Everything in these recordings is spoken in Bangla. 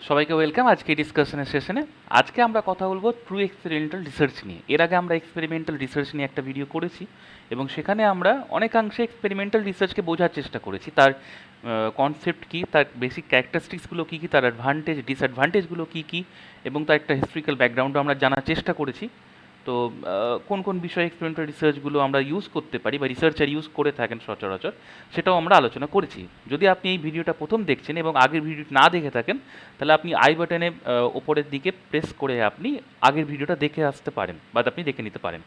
সবাইকে ওয়েলকাম আজকে ডিসকাশনের সেশনে। আজকে আমরা কথা বলবো ট্রু এক্সপেরিমেন্টাল রিসার্চ নিয়ে। এর আগে আমরা এক্সপেরিমেন্টাল রিসার্চ নিয়ে একটা ভিডিও করেছি এবং সেখানে আমরা অনেকাংশে এক্সপেরিমেন্টাল রিসার্চকে বোঝার চেষ্টা করেছি, তার কনসেপ্ট কী, তার বেসিক ক্যারেক্টারিস্টিক্সগুলো কী কী, তার অ্যাডভান্টেজ ডিসঅ্যাডভান্টেজগুলো কী কী এবং তার একটা হিস্ট্রিক্যাল ব্যাকগ্রাউন্ডও আমরা জানার চেষ্টা করেছি। তো কোন কোন বিষয়ে এক্সপেরিমেন্টাল রিসার্চগুলো আমরা ইউজ করতে পারি বা রিসার্চার ইউজ করে থাকেন সচরাচর, সেটাও আমরা আলোচনা করেছি। যদি আপনি এই ভিডিওটা প্রথম দেখছেন এবং আগের ভিডিও না দেখে থাকেন, তাহলে আপনি আই বাটনে ওপরের দিকে প্রেস করে আপনি আগের ভিডিওটা দেখে আসতে পারেন বা আপনি দেখে নিতে পারেন।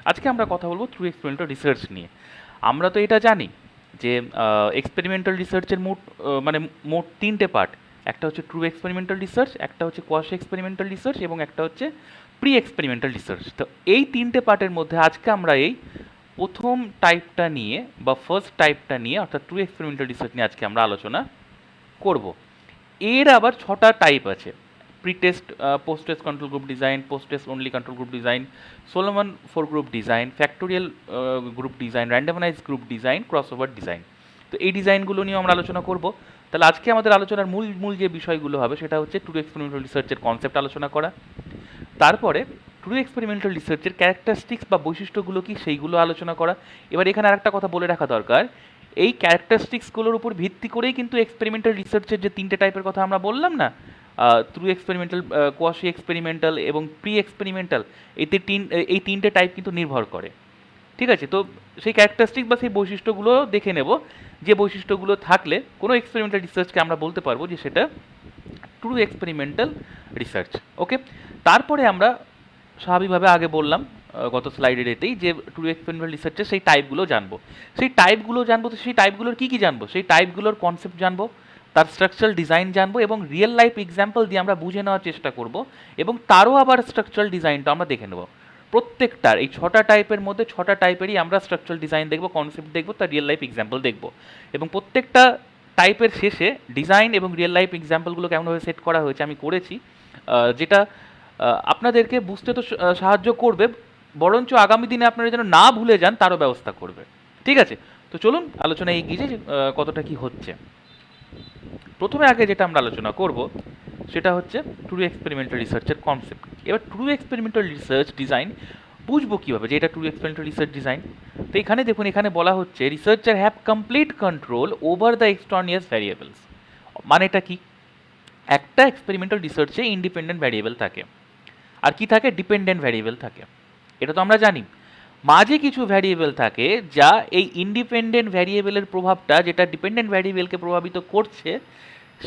আজকে আমরা কথা বলবো ট্রু এক্সপেরিমেন্টাল রিসার্চ নিয়ে। আমরা তো এটা জানি যে এক্সপেরিমেন্টাল রিসার্চের মোট তিনটে পার্ট। একটা হচ্ছে ট্রু এক্সপেরিমেন্টাল রিসার্চ, একটা হচ্ছে কোয়াশি এক্সপেরিমেন্টাল রিসার্চ এবং একটা হচ্ছে প্রি এক্সপেরিমেন্টাল রিসার্চ। তো এই তিনটে পার্টের মধ্যে আজকে আমরা এই প্রথম টাইপটা নিয়ে বা ফার্স্ট টাইপটা নিয়ে অর্থাৎ ট্রু এক্সপেরিমেন্টাল রিসার্চ নিয়ে আজকে আমরা আলোচনা করব। এর আবার 6টা টাইপ আছে: pre test, post test control group design, post test only control group design, Solomon four group design, factorial group design, randomise group design, crossover design. তো এই ডিজাইনগুলো নিয়ে আমরা আলোচনা করব। তাহলে আজকে আমাদের আলোচনার মূল মূল যে বিষয়গুলো হবে সেটা হচ্ছে ট্রু এক্সপেরিমেন্টাল রিসার্চের কনসেপ্ট আলোচনা করা, তারপরে ট্রু এক্সপেরিমেন্টাল রিসার্চের ক্যারেক্টারিস্টিক্স বা বৈশিষ্ট্যগুলো কি সেইগুলো আলোচনা করা। এবার এখানে আরেকটা কথা বলে রাখা দরকার, এই ক্যারেক্টারিস্টিক্সগুলোর উপর ভিত্তি করেই কিন্তু এক্সপেরিমেন্টাল রিসার্চের যে তিনটে টাইপের কথা আমরা বললাম না, থ্রু এক্সপেরিমেন্টাল, কোয়াশি এক্সপেরিমেন্টাল এবং প্রি এক্সপেরিমেন্টাল, এই তিনটে টাইপ কিন্তু নির্ভর করে। ঠিক আছে, তো সেই ক্যারেক্টারিস্টিক বা সেই বৈশিষ্ট্যগুলো দেখে নেব, যে বৈশিষ্ট্যগুলো থাকলে কোনো এক্সপেরিমেন্টাল রিসার্চকে আমরা বলতে পারবো যে সেটা ট্রু এক্সপেরিমেন্টাল রিসার্চ। ওকে, তারপরে আমরা স্বাভাবিকভাবে আগে বললাম গত স্লাইডের এতেই যে ট্রু এক্সপেরিমেন্টাল রিসার্চের সেই টাইপগুলো জানবো। তো সেই টাইপগুলোর কী কী জানবো? সেই টাইপগুলোর কনসেপ্ট জানবো, তার স্ট্রাকচারাল ডিজাইন জানবো এবং রিয়েল লাইফ এক্সাম্পল দিয়ে আমরা বুঝে নেওয়ার চেষ্টা করব এবং তারও আবার স্ট্রাকচারাল ডিজাইনটা আমরা দেখে নেব। প্রত্যেকটার এই 6টা টাইপের মধ্যে 6টা টাইপেরই আমরা স্ট্রাকচারাল ডিজাইন দেখব, কনসেপ্ট দেখব, তার রিয়েল লাইফ এক্সাম্পল দেখব এবং প্রত্যেকটা টাইপের শেষে ডিজাইন এবং রিয়েল লাইফ এক্সাম্পলগুলো কেমনভাবে সেট করা হয়েছে আমি করেছি, যেটা আপনাদেরকে বুঝতে তো সাহায্য করবে, বরঞ্চ আগামী দিনে আপনারা যেন না ভুলে যান তারও ব্যবস্থা করবে। ঠিক আছে, তো চলুন আলোচনায় এগিয়ে যাই কতটা কি হচ্ছে। প্রথমে আগে যেটা আমরা আলোচনা করব সেটা হচ্ছে ট্রু এক্সপেরিমেন্টাল রিসার্চের কনসেপ্ট। এবার ট্রু এক্সপেরিমেন্টাল রিসার্চ ডিজাইন বুঝবো কীভাবে যে এটা ট্রু এক্সপেরিমেন্টাল রিসার্চ ডিজাইন? তো এখানে দেখুন, এখানে বলা হচ্ছে researcher have complete control over the extraneous variables. মানেটা কি? একটা এক্সপেরিমেন্টাল রিসার্চে ইন্ডিপেন্ডেন্ট ভ্যারিয়েবল থাকে আর কি থাকে, ডিপেন্ডেন্ট ভ্যারিয়েবল থাকে। এটা তো আমরা জানি। মাঝে কিছু ভ্যারিয়েবল থাকে যা এই ইন্ডিপেন্ডেন্ট ভ্যারিয়েবলের প্রভাবটা, যেটা ডিপেন্ডেন্ট ভ্যারিয়েবলকে প্রভাবিত করছে,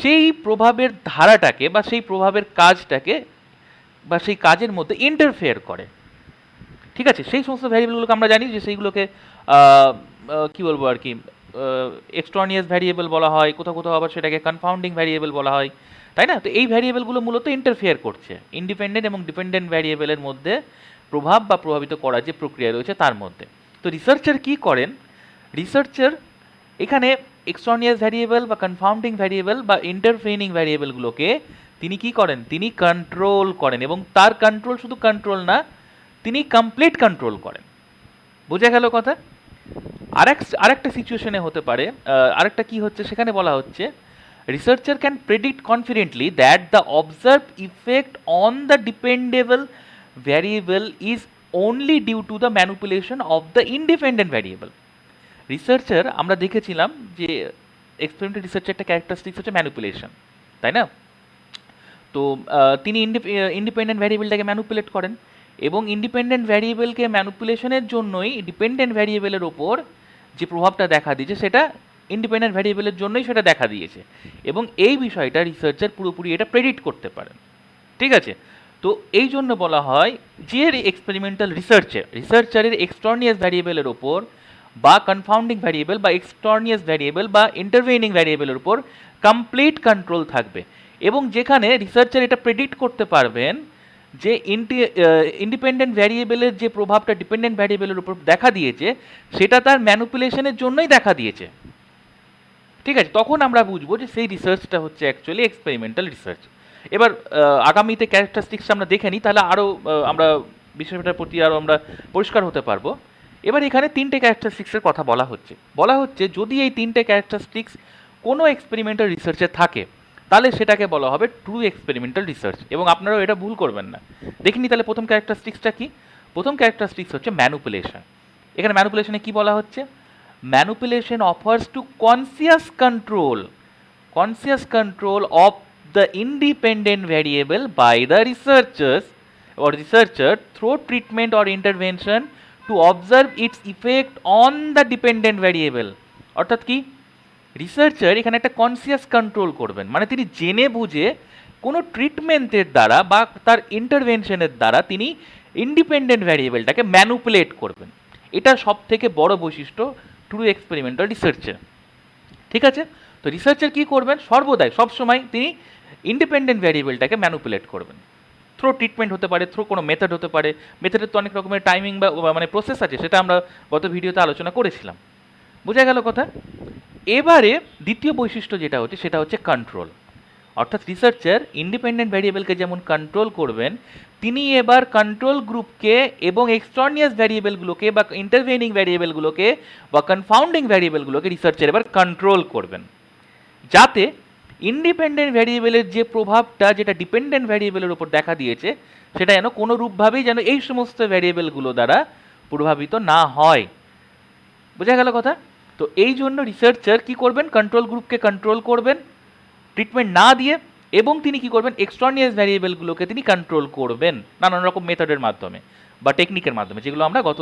সেই প্রভাবের ধারাটাকে বা সেই প্রভাবের কাজটাকে বা সেই কাজের মধ্যে ইন্টারফেয়ার করে। ঠিক আছে, সেই সমস্ত ভ্যারিয়েবলগুলোকে আমরা জানি যে সেইগুলোকে কী বলবো আর কি, এক্সট্রানিয়াস ভ্যারিয়েবল বলা হয়, কোথাও কোথাও আবার সেটাকে কনফাউন্ডিং ভ্যারিয়েবল বলা হয়, তাই না? তো এই ভ্যারিয়েবলগুলো মূলত ইন্টারফেয়ার করছে ইন্ডিপেন্ডেন্ট এবং ডিপেন্ডেন্ট ভ্যারিয়েবলের মধ্যে, প্রভাব বা প্রভাবিত করার যে প্রক্রিয়া রয়েছে তার মধ্যে। তো রিসার্চার কী করেন? রিসার্চার এখানে এক্সট্রানিয়াস ভ্যারিয়েবল বা কনফাউন্ডিং ভ্যারিয়েবল বা ইন্টারফেইনিং ভ্যারিয়েবলগুলোকে তিনি কি করেন? তিনি কন্ট্রোল করেন এবং তার কন্ট্রোল শুধু কন্ট্রোল না, তিনি কমপ্লিট কন্ট্রোল করেন। বোঝা গেল কথা? আরেকটা সিচুয়েশনে হতে পারে, আরেকটা কি হচ্ছে সেখানে বলা হচ্ছে researcher can predict confidently that the observe effect on the dependable variable is only due to the manipulation of the independent variable. Researcher আমরা দেখেছিলাম যে এক্সপেরিমেন্টাল রিসার্চের একটা ক্যারেক্টারিস্টিক্স হচ্ছে ম্যানিপুলেশন, তাই না? তো তিনি ইন্ডিপেন্ডেন্ট ভ্যারিয়েবলটাকে ম্যানিপুলেট করেন এবং ইন্ডিপেন্ডেন্ট ভ্যারিয়েবলকে ম্যানিপুলেশনের জন্যই ডিপেন্ডেন্ট ভ্যারিয়েবলের ওপর যে প্রভাবটা দেখা দিয়েছে সেটা ইন্ডিপেন্ডেন্ট ভ্যারিয়েবলের জন্যই সেটা দেখা দিয়েছে এবং এই বিষয়টা রিসার্চার পুরোপুরি এটা প্রেডিক্ট করতে পারেন। ঠিক আছে, তো এই জন্য বলা হয় যে এক্সপেরিমেন্টাল রিসার্চারের এক্সটার্নিয়াস ভ্যারিয়েবলের ওপর বা কনফাউন্ডিং ভ্যারিয়েবল বা এক্সটার্নিয়াস ভ্যারিয়েবল বা ইন্টারভেনিং ভ্যারিয়েবলের উপর কমপ্লিট কন্ট্রোল থাকবে এবং যেখানে রিসার্চার এটা প্রেডিক্ট করতে পারবেন যে ইন্ডিপেন্ডেন্ট ভ্যারিয়েবলের যে প্রভাবটা ডিপেন্ডেন্ট ভ্যারিয়েবলের উপর দেখা দিয়েছে সেটা তার ম্যানিপুলেশনের জন্যই দেখা দিয়েছে। ঠিক আছে, তখন আমরা বুঝবো যে সেই রিসার্চটা হচ্ছে অ্যাকচুয়ালি এক্সপেরিমেন্টাল রিসার্চ। এবার আগামীতে ক্যারেক্টারিস্টিক্স আমরা দেখে নিই, তাহলে আরও আমরা বিষয়টার প্রতি আরও আমরা পরিষ্কার হতে পারবো। এবার এখানে তিনটে ক্যারেক্টারিস্টিক্সের কথা বলা হচ্ছে যদি এই তিনটে ক্যারেক্টারিস্টিক্স কোনো এক্সপেরিমেন্টাল রিসার্চে থাকে তাহলে সেটাকে বলা হবে ট্রু এক্সপেরিমেন্টাল রিসার্চ। এবং আপনারাও এটা ভুল করবেন না। দেখিনি তাহলে প্রথম ক্যারেক্টারিস্টিক্সটা কি? প্রথম ক্যারেক্টারিস্টিক্স হচ্ছে ম্যানুপুলেশন। এখানে ম্যানুপুলেশনে কি বলা হচ্ছে? Manipulation offers to conscious control of the independent variable by the researcher through treatment or intervention to observe its effect on the dependent variable। অর্থাৎ কি, রিসার্চার এখানে একটা কনসিয়াস কন্ট্রোল করবেন, মানে তিনি জেনে বুঝে কোনো ট্রিটমেন্টের দ্বারা বা তার ইন্টারভেনশনের দ্বারা তিনি ইন্ডিপেন্ডেন্ট ভ্যারিয়েবলটাকে ম্যানুপুলেট করবেন। এটা সব থেকে বড় বৈশিষ্ট্য ট্রু এক্সপেরিমেন্টাল রিসার্চের। ঠিক আছে, তো রিসার্চার কী করবেন? সর্বদাই সবসময় তিনি ইন্ডিপেন্ডেন্ট ভ্যারিয়েবলটাকে ম্যানুপুলেট করবেন। থ্রো ট্রিটমেন্ট হতে পারে, থ্রো কোনো মেথড হতে পারে। মেথডের তো অনেক রকমের টাইমিং বা মানে প্রসেস আছে, সেটা আমরা গত ভিডিওতে আলোচনা করেছিলাম। বোঝা গেল কথা? এবারে দ্বিতীয় বৈশিষ্ট্য যেটা হচ্ছে সেটা হচ্ছে কন্ট্রোল। অর্থাৎ রিসার্চার ইন্ডিপেন্ডেন্ট ভ্যারিয়েবলকে যেমন কন্ট্রোল করবেন, তিনি এবার কন্ট্রোল গ্রুপকে এবং এক্সটর্নিয়াস ভ্যারিয়েবলগুলোকে বা ইন্টারভেনিং ভ্যারিয়েবলগুলোকে বা কনফাউন্ডিং ভ্যারিয়েবলগুলোকে রিসার্চার এবার কন্ট্রোল করবেন, যাতে ইন্ডিপেন্ডেন্ট ভ্যারিয়েবলের যে প্রভাবটা যেটা ডিপেন্ডেন্ট ভ্যারিয়েবলের উপর দেখা দিয়েছে সেটা যেন কোনো রূপভাবেই যেন এই সমস্ত ভ্যারিয়েবলগুলো দ্বারা প্রভাবিত না হয়। বোঝা গেল কথা? তো এই জন্য রিসার্চার কি করবেন? কন্ট্রোল গ্রুপকে কন্ট্রোল করবেন ট্রিটমেন্ট না দিয়ে, এবং তিনি কি করবেন? এক্সটর্নিয়াস ভ্যারিয়েবলগুলোকে তিনি কন্ট্রোল করবেন নানান রকম মেথডের মাধ্যমে বা টেকনিকের মাধ্যমে, যেগুলো আমরা গত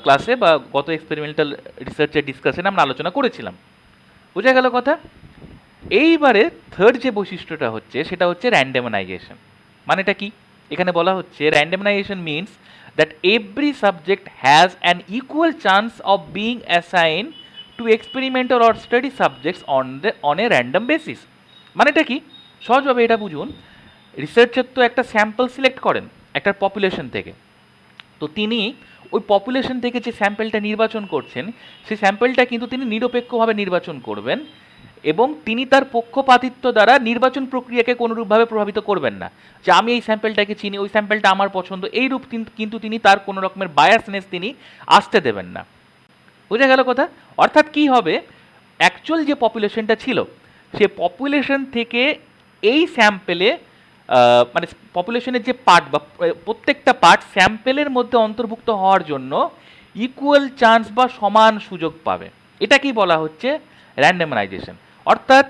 ক্লাসে বা গত এক্সপেরিমেন্টাল রিসার্চের ডিসকাশনে আমরা আলোচনা করেছিলাম। বোঝা গেল কথা? এইবারে থার্ড যে বৈশিষ্ট্যটা হচ্ছে সেটা হচ্ছে র্যান্ডমানাইজেশন। মানেটা কি? এখানে বলা হচ্ছে র্যান্ডমানাইজেশন means that every subject has an equal chance of being assigned to experimental or study subjects on a random basis। মানেটা কি? সহজভাবে এটা বুঝুন, রিসার্চার তো একটা স্যাম্পল সিলেক্ট করেন একটা পপুলেশন থেকে, তো তিনি ওই পপুলেশন থেকে যে স্যাম্পলটা নির্বাচন করছেন সেই স্যাম্পলটা কিন্তু তিনি নিরপেক্ষভাবে নির্বাচন করবেন, এবং তিনি তার পক্ষপাতিত্ব দ্বারা নির্বাচন প্রক্রিয়াকে কোনোরূপভাবে প্রভাবিত করবেন না, যে আমি এই স্যাম্পলটাকে চিনি, ওই স্যাম্পলটা আমার পছন্দ, এই রূপ কিন্তু তিনি তার কোনো রকমের বায়াসনেস তিনি আসতে দেবেন না। বোঝা গেল কথা? অর্থাৎ কি হবে, অ্যাকচুয়াল যে পপুলেশনটা ছিল সে পপুলেশন থেকে এই স্যাম্পেলে মানে পপুলেশনের যে পার্ট বা প্রত্যেকটা পার্ট স্যাম্পেলের মধ্যে অন্তর্ভুক্ত হওয়ার জন্য ইকুয়াল চান্স বা সমান সুযোগ পাবে। এটা কি বলা হচ্ছে? র্যান্ডমানাইজেশন। অর্থাৎ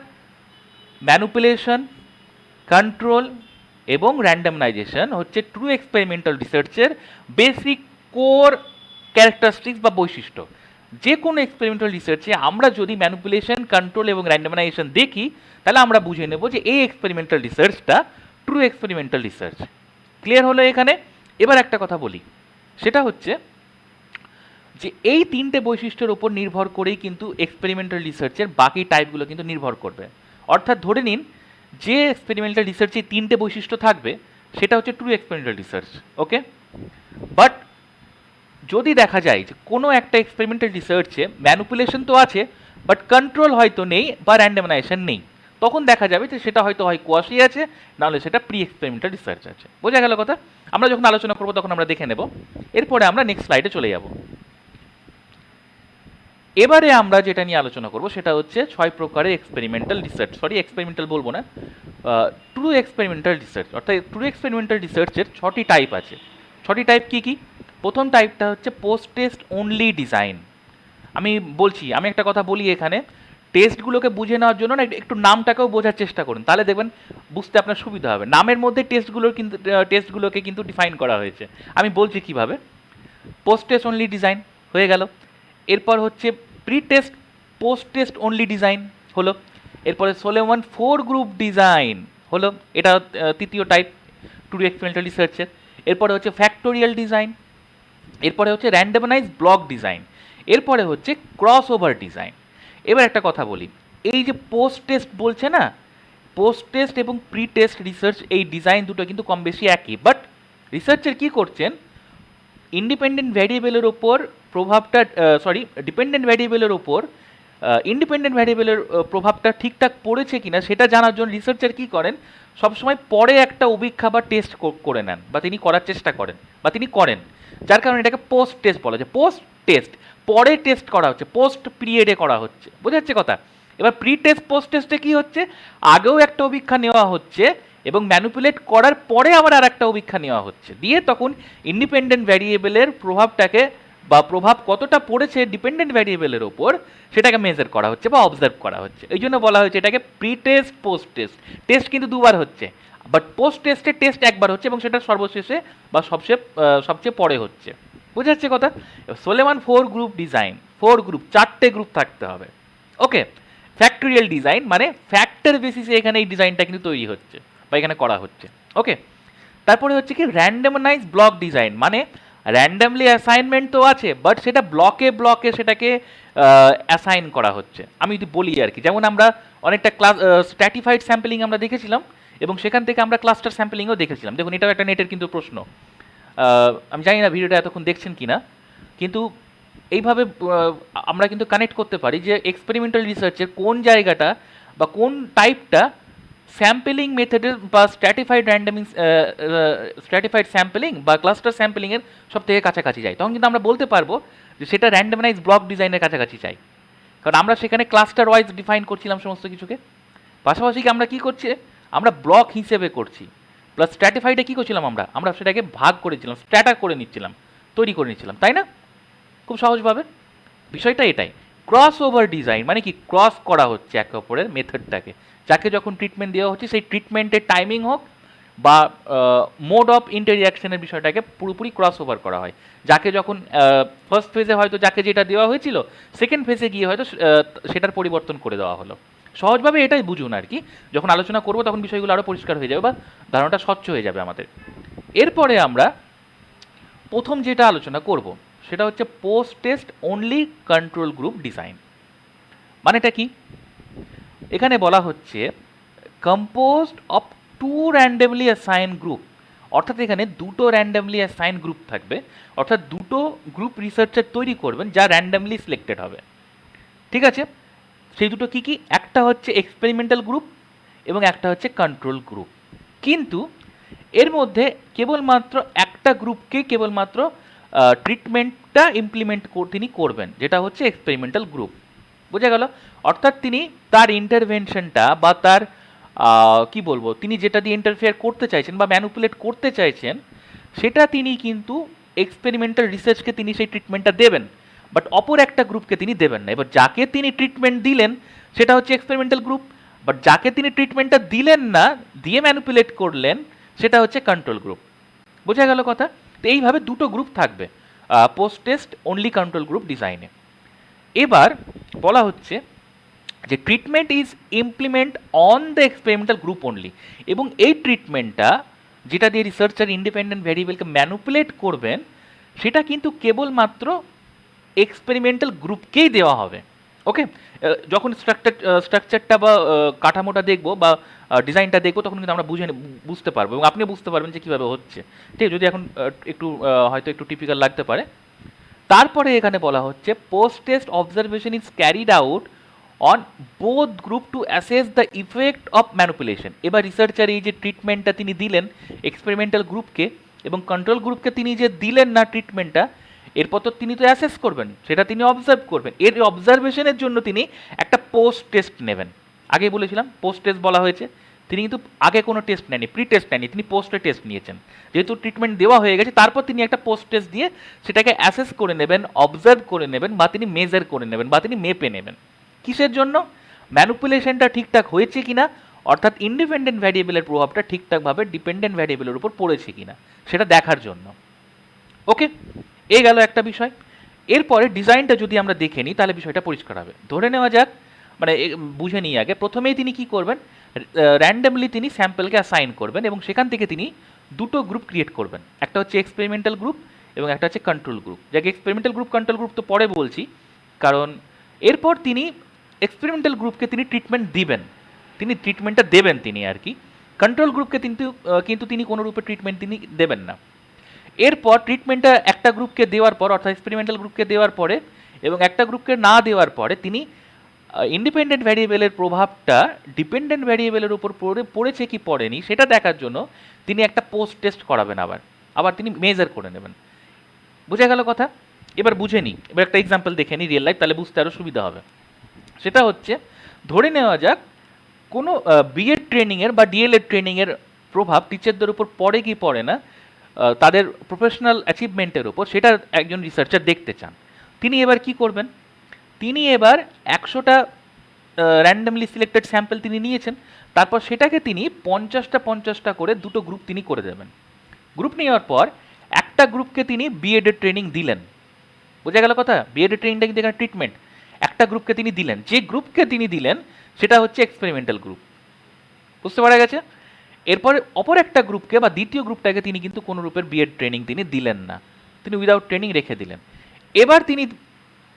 ম্যানুপুলেশন, কন্ট্রোল এবং র্যান্ডমানাইজেশন হচ্ছে ট্রু এক্সপেরিমেন্টাল রিসার্চের বেসিক কোর ক্যারেক্টারিস্টিক্স বা বৈশিষ্ট্য। যে কোনো এক্সপেরিমেন্টাল রিসার্চে আমরা যদি ম্যানুপুলেশন, কন্ট্রোল এবং র্যান্ডমানাইজেশন দেখি, তাহলে আমরা বুঝে নেব যে এই এক্সপেরিমেন্টাল রিসার্চটা ট্রু এক্সপেরিমেন্টাল রিসার্চ। ক্লিয়ার হলো এখানে? এবার একটা কথা বলি, সেটা হচ্ছে যে এই তিনটে বৈশিষ্ট্যের উপর নির্ভর করেই কিন্তু এক্সপেরিমেন্টাল রিসার্চের বাকি টাইপগুলো কিন্তু নির্ভর করবে। অর্থাৎ ধরে নিন যে এক্সপেরিমেন্টাল রিসার্চে তিনটে বৈশিষ্ট্য থাকবে সেটা হচ্ছে true experimental research. Okay, but যদি দেখা যায় যে কোনো একটা এক্সপেরিমেন্টাল রিসার্চে ম্যানুপুলেশন তো আছে বাট কন্ট্রোল হয়তো নেই বা র্যান্ডমানাইজেশন নেই, তখন দেখা যাবে যে সেটা হয়তো হয় কোয়াশি আছে, নাহলে সেটা প্রি এক্সপেরিমেন্টাল রিসার্চ আছে। বোঝা গেল কথা? আমরা যখন আলোচনা করবো তখন আমরা দেখে নেব। এরপরে আমরা নেক্সট স্লাইডে চলে যাব। এবারে আমরা যেটা নিয়ে আলোচনা করব সেটা হচ্ছে 6 প্রকারের এক্সপেরিমেন্টাল রিসার্চ, এক্সপেরিমেন্টাল বলবো না, ট্রু এক্সপেরিমেন্টাল রিসার্চ। অর্থাৎ ট্রু এক্সপেরিমেন্টাল রিসার্চের 6টি টাইপ আছে। 6টি টাইপ কি কি? প্রথম টাইপটা হচ্ছে পোস্ট টেস্ট অনলি ডিজাইন। আমি বলছি, আমি একটা কথা বলি এখানে, টেস্টগুলোকে বুঝে নেওয়ার জন্য না একটু নামটাকেও বোঝার চেষ্টা করুন, তাহলে দেখবেন বুঝতে আপনার সুবিধা হবে। নামের মধ্যে টেস্টগুলোকে কিন্তু ডিফাইন করা হয়েছে। আমি বলছি কিভাবে। পোস্ট টেস্ট অনলি ডিজাইন হয়ে গেল। এরপর হচ্ছে pre test post test only design হলো। এরপরে সোলোমন 4 গ্রুপ ডিজাইন হলো, এটা তৃতীয় টাইপ ট্রু এক্সপেরিমেন্টাল রিসার্চের। এরপরে হচ্ছে ফ্যাক্টোরিয়াল ডিজাইন। এরপরে হচ্ছে র্যান্ডমানাইজ ব্লক ডিজাইন। এরপরে হচ্ছে ক্রস ওভার ডিজাইন। এবার একটা কথা বলি, এই যে পোস্ট টেস্ট বলছে না, পোস্ট টেস্ট এবং প্রি টেস্ট রিসার্চ এই ডিজাইন দুটো কিন্তু কম বেশি একই, বাট রিসার্চের কী করছেন, ইন্ডিপেন্ডেন্ট ভ্যারিয়েবলের ওপর প্রভাবটা ডিপেন্ডেন্ট ভ্যারিয়েবলের ওপর ইন্ডিপেন্ডেন্ট ভ্যারিয়েবলের প্রভাবটা ঠিকঠাক পড়েছে কিনা সেটা জানার জন্য রিসার্চার কী করেন, সবসময় পরে একটা অভিক্ষা বা টেস্ট করে নেন, বা তিনি করার চেষ্টা করেন বা তিনি করেন, যার কারণে এটাকে পোস্ট টেস্ট বলা যায়। পোস্ট টেস্ট পরে টেস্ট করা হচ্ছে, পোস্ট পিরিয়ডে করা হচ্ছে। বোঝা যাচ্ছে কথা? এবার প্রি টেস্ট পোস্ট টেস্টে কি হচ্ছে, আগেও একটা অভিক্ষা নেওয়া হচ্ছে এবং ম্যানুপুলেট করার পরে আবার আর একটা অভিক্ষা নেওয়া হচ্ছে, দিয়ে তখন ইন্ডিপেন্ডেন্ট ভ্যারিয়েবলের প্রভাবটাকে বা প্রভাব কতটা পড়েছে ডিপেন্ডেন্ট ভ্যারিয়েবলের ওপর সেটাকে মেজার করা হচ্ছে বা অবজার্ভ করা হচ্ছে। এই জন্য বলা হয়েছে এটাকে pre test post test. Test কিন্তু দুবার হচ্ছে, বাট পোস্ট টেস্টে টেস্ট একবার হচ্ছে এবং সেটা সর্বশেষে বা সবচেয়ে পরে হচ্ছে। বুঝা যাচ্ছে কথা? সোলেমান 4 গ্রুপ ডিজাইন, 4 গ্রুপ, 4টে গ্রুপ থাকতে হবে। ওকে, ফ্যাক্টরিয়াল ডিজাইন মানে ফ্যাক্টর বেসিসে এখানে এই ডিজাইনটা কিন্তু তৈরি হচ্ছে বা এখানে করা হচ্ছে। ওকে, তারপরে হচ্ছে কি র্যান্ডমাইজ ব্লক ডিজাইন, মানে র্যান্ডামলি অ্যাসাইনমেন্ট তো আছে, বাট সেটা ব্লকে ব্লকে সেটাকে অ্যাসাইন করা হচ্ছে। আমি যদি বলি আর কি, যেমন আমরা অনেকটা ক্লাস স্ট্র্যাটিফাইড স্যাম্পলিং আমরা দেখেছিলাম এবং সেখান থেকে আমরা ক্লাস্টার স্যাম্পলিংও দেখেছিলাম। দেখুন এটাও একটা নেটের কিন্তু প্রশ্ন, আমি জানি না ভিডিওটা এতক্ষণ দেখছেন কি না, কিন্তু এইভাবে আমরা কিন্তু কানেক্ট করতে পারি যে এক্সপেরিমেন্টাল রিসার্চের কোন জায়গাটা বা কোন টাইপটা স্যাম্পলিং মেথডের বা স্ট্র্যাটিফাইড স্যাম্পলিং বা ক্লাস্টার স্যাম্পলিংয়ের সব থেকে কাছাকাছি যায়, তখন কিন্তু আমরা বলতে পারবো যে সেটা র্যান্ডমাইজ ব্লক ডিজাইনের কাছাকাছি চাই, কারণ আমরা সেখানে ক্লাস্টার ওয়াইজ ডিফাইন করছিলাম সমস্ত কিছুকে। পাশাপাশি আমরা কী করছি, আমরা ব্লক হিসেবে করছি। প্লাস স্ট্র্যাটিফাইডে কী করছিলাম, আমরা সেটাকে ভাগ করেছিলাম, স্ট্র্যাটা করে নিচ্ছিলাম, তৈরি করে নিচ্ছিলাম, তাই না? খুব সহজভাবে বিষয়টা এটাই। ক্রস ওভার ডিজাইন মানে কি, ক্রস করা হচ্ছে একে অপরের মেথডটাকে, যাকে যখন ট্রিটমেন্ট দেওয়া হচ্ছে সেই ট্রিটমেন্টের টাইমিং হোক বা মোড অফ ইন্টারিয়াকশনের বিষয়টাকে পুরোপুরি ক্রস ওভার করা হয়। যাকে যখন ফার্স্ট ফেজে হয়তো যাকে যেটা দেওয়া হয়েছিল, সেকেন্ড ফেজে গিয়ে হয়তো সেটার পরিবর্তন করে দেওয়া হলো। সহজভাবে এটাই বুঝুন আর কি, যখন আলোচনা করবো তখন বিষয়গুলো আরও পরিষ্কার হয়ে যাবে বা ধারণাটা স্বচ্ছ হয়ে যাবে আমাদের। এরপরে আমরা প্রথম যেটা আলোচনা করব সেটা হচ্ছে post test only control group design. মানেটা কি, এখানে বলা হচ্ছে composed of 2 randomly assign group, অর্থাৎ এখানে দুটো র্যান্ডমলি অ্যাসাইন গ্রুপ থাকবে, অর্থাৎ দুটো গ্রুপ রিসার্চার তৈরি করবেন যা র্যান্ডমলি সিলেক্টেড হবে। ঠিক আছে, সেই দুটো কি কি, একটা হচ্ছে এক্সপেরিমেন্টাল গ্রুপ এবং একটা হচ্ছে কন্ট্রোল গ্রুপ। কিন্তু এর মধ্যে কেবলমাত্র একটা গ্রুপকে কেবলমাত্র ট্রিটমেন্টটা ইমপ্লিমেন্ট তিনি করবেন, যেটা হচ্ছে এক্সপেরিমেন্টাল গ্রুপ। বোঝা গেল? অর্থাৎ তিনি তার ইন্টারভেনশনটা বা তার কি বলবো, তিনি যেটা দিয়ে ইন্টারফেয়ার করতে চাইছেন বা ম্যানুপুলেট করতে চাইছেন সেটা তিনি কিন্তু এক্সপেরিমেন্টাল রিসার্চকে তিনি সেই ট্রিটমেন্টটা দেবেন, বাট অপর একটা গ্রুপকে তিনি দেবেন না। এবার যাকে তিনি ট্রিটমেন্ট দিলেন সেটা হচ্ছে এক্সপেরিমেন্টাল গ্রুপ, বাট যাকে তিনি ট্রিটমেন্টটা দিলেন না, দিয়ে ম্যানুপুলেট করলেন, সেটা হচ্ছে কন্ট্রোল গ্রুপ। বোঝা গেল কথা? তো এইভাবে দুটো গ্রুপ থাকবে post test only control group ডিজাইনে। এবার বলা হচ্ছে যে treatment is implement on the experimental group only, এবং এই ট্রিটমেন্টটা যেটা দিয়ে রিসার্চার ইন্ডিপেন্ডেন্ট ভ্যারিয়েবলকে ম্যানুপুলেট করবেন সেটা কিন্তু কেবলমাত্র এক্সপেরিমেন্টাল গ্রুপকেই দেওয়া হবে। ওকে, যখন স্ট্রাকচারটা বা কাঠামোটা দেখবো বা ডিজাইনটা দেখবো তখন কিন্তু আমরা বুঝতে পারবো এবং আপনিও বুঝতে পারবেন যে কীভাবে হচ্ছে। ঠিক আছে, যদি এখন একটু হয়তো একটু টিপিক্যাল লাগতে পারে। তারপরে এখানে বলা হচ্ছে post test observation is carried out on both group to assess the effect of manipulation. এবার রিসার্চার এই যে ট্রিটমেন্টটা তিনি দিলেন এক্সপেরিমেন্টাল গ্রুপকে এবং কন্ট্রোল গ্রুপকে তিনি যে দিলেন না ট্রিটমেন্টটা, এরপর তো তিনি তো অ্যাসেস করবেন, সেটা তিনি অবজার্ভ করবেন। এর অবজারভেশনের জন্য তিনি একটা পোস্ট টেস্ট নেবেন। আগেই বলেছিলাম পোস্ট টেস্ট বলা হয়েছে, তিনি কিন্তু আগে কোনো টেস্ট নেননি, প্রি টেস্ট নেননি, তিনি পোস্টে টেস্ট নিয়েছেন। যেহেতু ট্রিটমেন্ট দেওয়া হয়ে গেছে তারপর তিনি একটা পোস্ট টেস্ট দিয়ে সেটাকে অ্যাসেস করে নেবেন, অবজার্ভ করে নেবেন বা তিনি মেজার করে নেবেন বা তিনি মেপে নেবেন। কিসের জন্য? ম্যানুপুলেশনটা ঠিকঠাক হয়েছে কিনা, অর্থাৎ ইন্ডিপেন্ডেন্ট ভ্যারিয়েবলের প্রভাবটা ঠিকঠাকভাবে ডিপেন্ডেন্ট ভ্যারিয়েবলের উপর পড়েছে কিনা সেটা দেখার জন্য। ওকে, এই গেল একটা বিষয়। এরপরে ডিজাইনটা যদি আমরা দেখে নিই তাহলে বিষয়টা পরিষ্কার হবে। ধরে নেওয়া যাক, মানে বুঝে নিই আগে, প্রথমেই তিনি কি করবেন, র্যান্ডমলি তিনি স্যাম্পলকে অ্যাসাইন করবেন এবং সেখান থেকে তিনি দুটো গ্রুপ ক্রিয়েট করবেন, একটা হচ্ছে এক্সপেরিমেন্টাল গ্রুপ এবং একটা হচ্ছে কন্ট্রোল গ্রুপ। যাকে এক্সপেরিমেন্টাল গ্রুপ কন্ট্রোল গ্রুপ তো পরে বলছি, কারণ এরপর তিনি এক্সপেরিমেন্টাল গ্রুপকে তিনি ট্রিটমেন্ট দিবেন, তিনি ট্রিটমেন্টটা দেবেন তিনি আর কি। কন্ট্রোল গ্রুপকে কিন্তু তিনি কোনো রূপে ট্রিটমেন্ট তিনি দেবেন না। এরপর ট্রিটমেন্টটা একটা গ্রুপকে দেওয়ার পর, অর্থাৎ এক্সপেরিমেন্টাল গ্রুপকে দেওয়ার পরে এবং একটা গ্রুপকে না দেওয়ার পরে তিনি ইন্ডিপেন্ডেন্ট ভ্যারিয়েবলের প্রভাবটা ডিপেন্ডেন্ট ভ্যারিয়েবলের উপর পড়েছে কি পড়েনি সেটা দেখার জন্য তিনি একটা পোস্ট টেস্ট করাবেন, আবার তিনি মেজার করে নেবেন। বোঝা গেল কথা? এবার বুঝে নিই, এবার একটা এক্সাম্পল দেখে নিই রিয়েল লাইফ, তাহলে বুঝতে আরও সুবিধা হবে। সেটা হচ্ছে, ধরে নেওয়া যাক কোনো বিএড ট্রেনিংয়ের বা ডিএলএড ট্রেনিংয়ের প্রভাব টিচারদের উপর পড়ে কি পড়ে না, তাদের প্রফেশনাল অ্যাচিভমেন্টের উপর, সেটা একজন রিসার্চার দেখতে চান। তিনি এবার কি করবেন, তিনি এবার 100টা র্যান্ডমলি সিলেক্টেড স্যাম্পল তিনি নিয়েছেন, তারপর সেটাকে তিনি 50টা করে দুটো গ্রুপ তিনি করে দেবেন। গ্রুপ নেওয়ার পর একটা গ্রুপকে তিনি বিএডের ট্রেনিং দিলেন। বোঝা গেল কথা? বিএডের ট্রেনিংটা কিন্তু এখানে ট্রিটমেন্ট। একটা গ্রুপকে তিনি দিলেন, যে গ্রুপকে তিনি দিলেন সেটা হচ্ছে এক্সপেরিমেন্টাল গ্রুপ। বুঝতে পারা গেছে? এরপরে অপর একটা গ্রুপকে বা দ্বিতীয় গ্রুপটাকে তিনি কিন্তু কোনো রূপের বিএড ট্রেনিং তিনি দিলেন না, তিনি উইদাউট ট্রেনিং রেখে দিলেন। এবার তিনি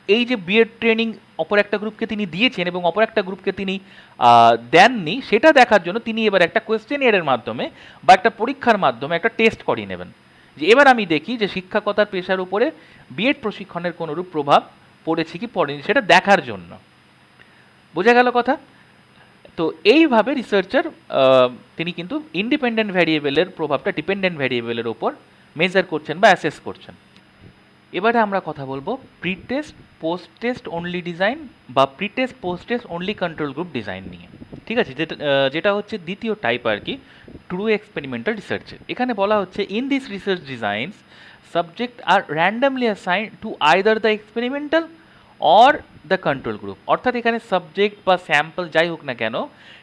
এই যে বিএড ট্রেনিং অপর একটা গ্রুপকে তিনি দিয়েছেন এবং অপর একটা গ্রুপকে তিনি দেননি, সেটা দেখার জন্য তিনি এবার একটা কোয়েশ্চেনিয়ারের মাধ্যমে বা একটা পরীক্ষার মাধ্যমে একটা টেস্ট করিয়ে নেবেন, যে এবার আমি দেখি যে শিক্ষকতার পেশার উপরে বিএড প্রশিক্ষণের কোনোরূপ প্রভাব পড়েছে কি পড়েনি, সেটা দেখার জন্য। বোঝা গেল কথা? তো এইভাবে রিসার্চার তিনি কিন্তু ইন্ডিপেন্ডেন্ট ভ্যারিয়েবলের প্রভাবটা ডিপেন্ডেন্ট ভ্যারিয়েবলের ওপর মেজার করছেন বা অ্যাসেস করছেন। এবারে আমরা কথা বলবো pre test post test only design বা pre test post test only control group design নিয়ে। ঠিক আছে, যেটা হচ্ছে দ্বিতীয় টাইপ আর কি ট্রু এক্সপেরিমেন্টাল রিসার্চের। এখানে বলা হচ্ছে in this research designs subject are randomly assign to either the experimental or the control group. অর্থাৎ এখানে সাবজেক্ট বা স্যাম্পল যাই হোক না কেন,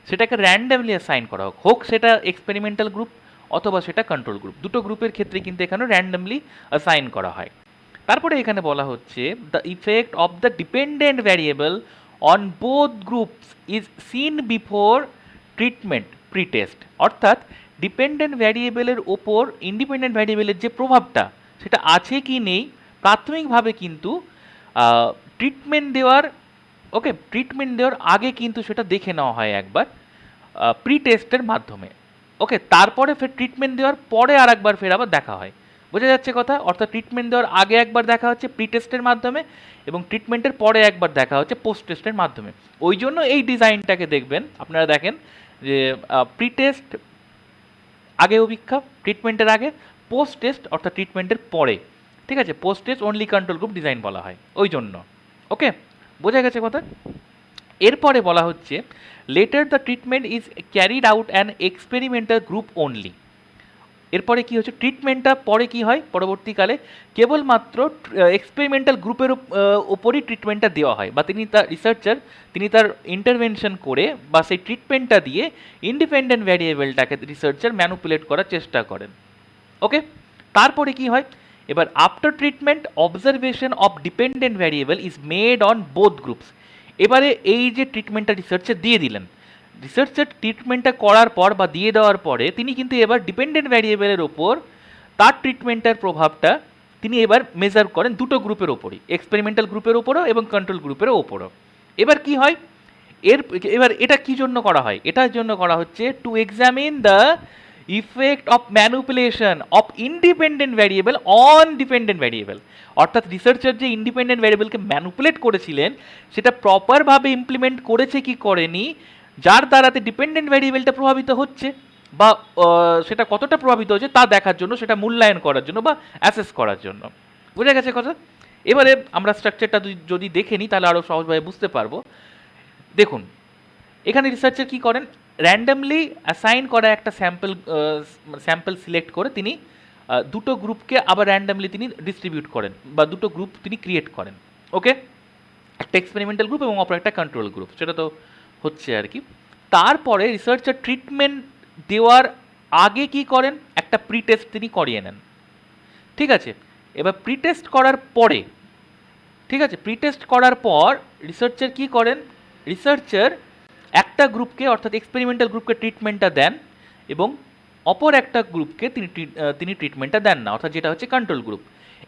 সেটাকে র্যান্ডমলি অ্যাসাইন করা হোক, হোক সেটা এক্সপেরিমেন্টাল গ্রুপ অথবা সেটা কন্ট্রোল গ্রুপ, দুটো গ্রুপের ক্ষেত্রে কিন্তু এখানে র্যান্ডমলি অ্যাসাইন করা হয়। তারপরে এখানে বলা হচ্ছে the effect of the dependent variable on both groups is seen before treatment pre test. অর্থাৎ ডিপেন্ডেন্ট ভ্যারিয়েবলের ওপর ইন্ডিপেন্ডেন্ট ভ্যারিয়েবলের যে প্রভাবটা সেটা আছে কি নেই প্রাথমিকভাবে কিন্তু ট্রিটমেন্ট দেওয়ার ট্রিটমেন্ট দেওয়ার আগে কিন্তু সেটা দেখে নেওয়া হয় একবার প্রি টেস্টের মাধ্যমে। ওকে, তারপরে ফের ট্রিটমেন্ট দেওয়ার পরে আর একবার ফের আবার দেখা হয়। বোঝা যাচ্ছে কথা? অর্থাৎ ট্রিটমেন্ট দেওয়ার আগে একবার দেখা হচ্ছে প্রি টেস্টের মাধ্যমে এবং ট্রিটমেন্টের পরে একবার দেখা হচ্ছে পোস্ট টেস্টের মাধ্যমে। ওই জন্য এই ডিজাইনটাকে দেখবেন আপনারা, দেখেন যে প্রি টেস্ট আগে অপেক্ষা ট্রিটমেন্টের আগে, পোস্ট টেস্ট অর্থাৎ ট্রিটমেন্টের পরে। ঠিক আছে, post test only control group design বলা হয় ওই জন্য। ওকে, বোঝা গেছে কথা? এরপরে বলা হচ্ছে letter the treatment is carried out an experimental group only. এরপরে কি হচ্ছে, ট্রিটমেন্টটা পরে কি হয়, পরবর্তীকালে কেবলমাত্র এক্সপেরিমেন্টাল গ্রুপের ওপরই ট্রিটমেন্টটা দেওয়া হয়, বা তিনি তার ইন্টারভেনশন করে বা সেই ট্রিটমেন্টটা দিয়ে ইন্ডিপেন্ডেন্ট ভ্যারিয়েবলটাকে রিসার্চার ম্যানুপুলেট করার চেষ্টা করেন। ওকে, তারপরে কি হয়, এবার after treatment observation of dependent variable is made on both groups. এবারে এই যে ট্রিটমেন্টটা রিসার্চার দিয়ে দিলেন, রিসার্চার ট্রিটমেন্টটা করার পর বা দিয়ে দেওয়ার পরে তিনি কিন্তু এবার ডিপেন্ডেন্ট ভ্যারিয়েবলের ওপর তার ট্রিটমেন্টের প্রভাবটা তিনি এবার মেজার করেন দুটো গ্রুপের ওপরই, এক্সপেরিমেন্টাল গ্রুপের ওপরও এবং কন্ট্রোল গ্রুপের ওপরও। এবার কি হয়, এবার এটা কি জন্য করা হয়, এটার জন্য করা হচ্ছে two examine the effect of manipulation of independent variable on dependent variable. অর্থাৎ রিসার্চার যে ইন্ডিপেন্ডেন্ট ভ্যারিয়েবলকে ম্যানুপুলেট করেছিলেন সেটা প্রপারভাবে ইমপ্লিমেন্ট করেছে কি করেনি, যার দ্বারাতে ডিপেন্ডেন্ট ভ্যারিয়েবলটা প্রভাবিত হচ্ছে বা সেটা কতটা প্রভাবিত হচ্ছে তা দেখার জন্য, সেটা মূল্যায়ন করার জন্য বা অ্যাসেস করার জন্য। বোঝা গেছে কথা? এবারে আমরা স্ট্রাকচারটা যদি দেখে নিই তাহলে আরও সহজভাবে বুঝতে পারবো। দেখুন, এখানে রিসার্চার কি করেন, র্যান্ডমলি অ্যাসাইন করা একটা স্যাম্পল সিলেক্ট করে তিনি দুটো গ্রুপকে আবার র্যান্ডমলি তিনি ডিস্ট্রিবিউট করেন বা দুটো গ্রুপ তিনি ক্রিয়েট করেন। ওকে, একটা এক্সপেরিমেন্টাল গ্রুপ এবং অপর একটা কন্ট্রোল গ্রুপ, সেটা তো হচ্ছে আর কি। তারপরে রিসার্চার ট্রিটমেন্ট দেওয়ার আগে কি করেন, একটা প্রি টেস্ট তিনি করিয়ে নেন। ঠিক আছে, এবার প্রি টেস্ট করার পরে, ঠিক আছে, প্রি টেস্ট করার পর রিসার্চার কি করেন, রিসার্চার একটা গ্রুপকে অর্থাৎ এক্সপেরিমেন্টাল গ্রুপকে ট্রিটমেন্টটা দেন এবং অপর একটা গ্রুপকে তিনি ট্রিটমেন্টটা দেন না, অর্থাৎ যেটা হচ্ছে কন্ট্রোল গ্রুপ।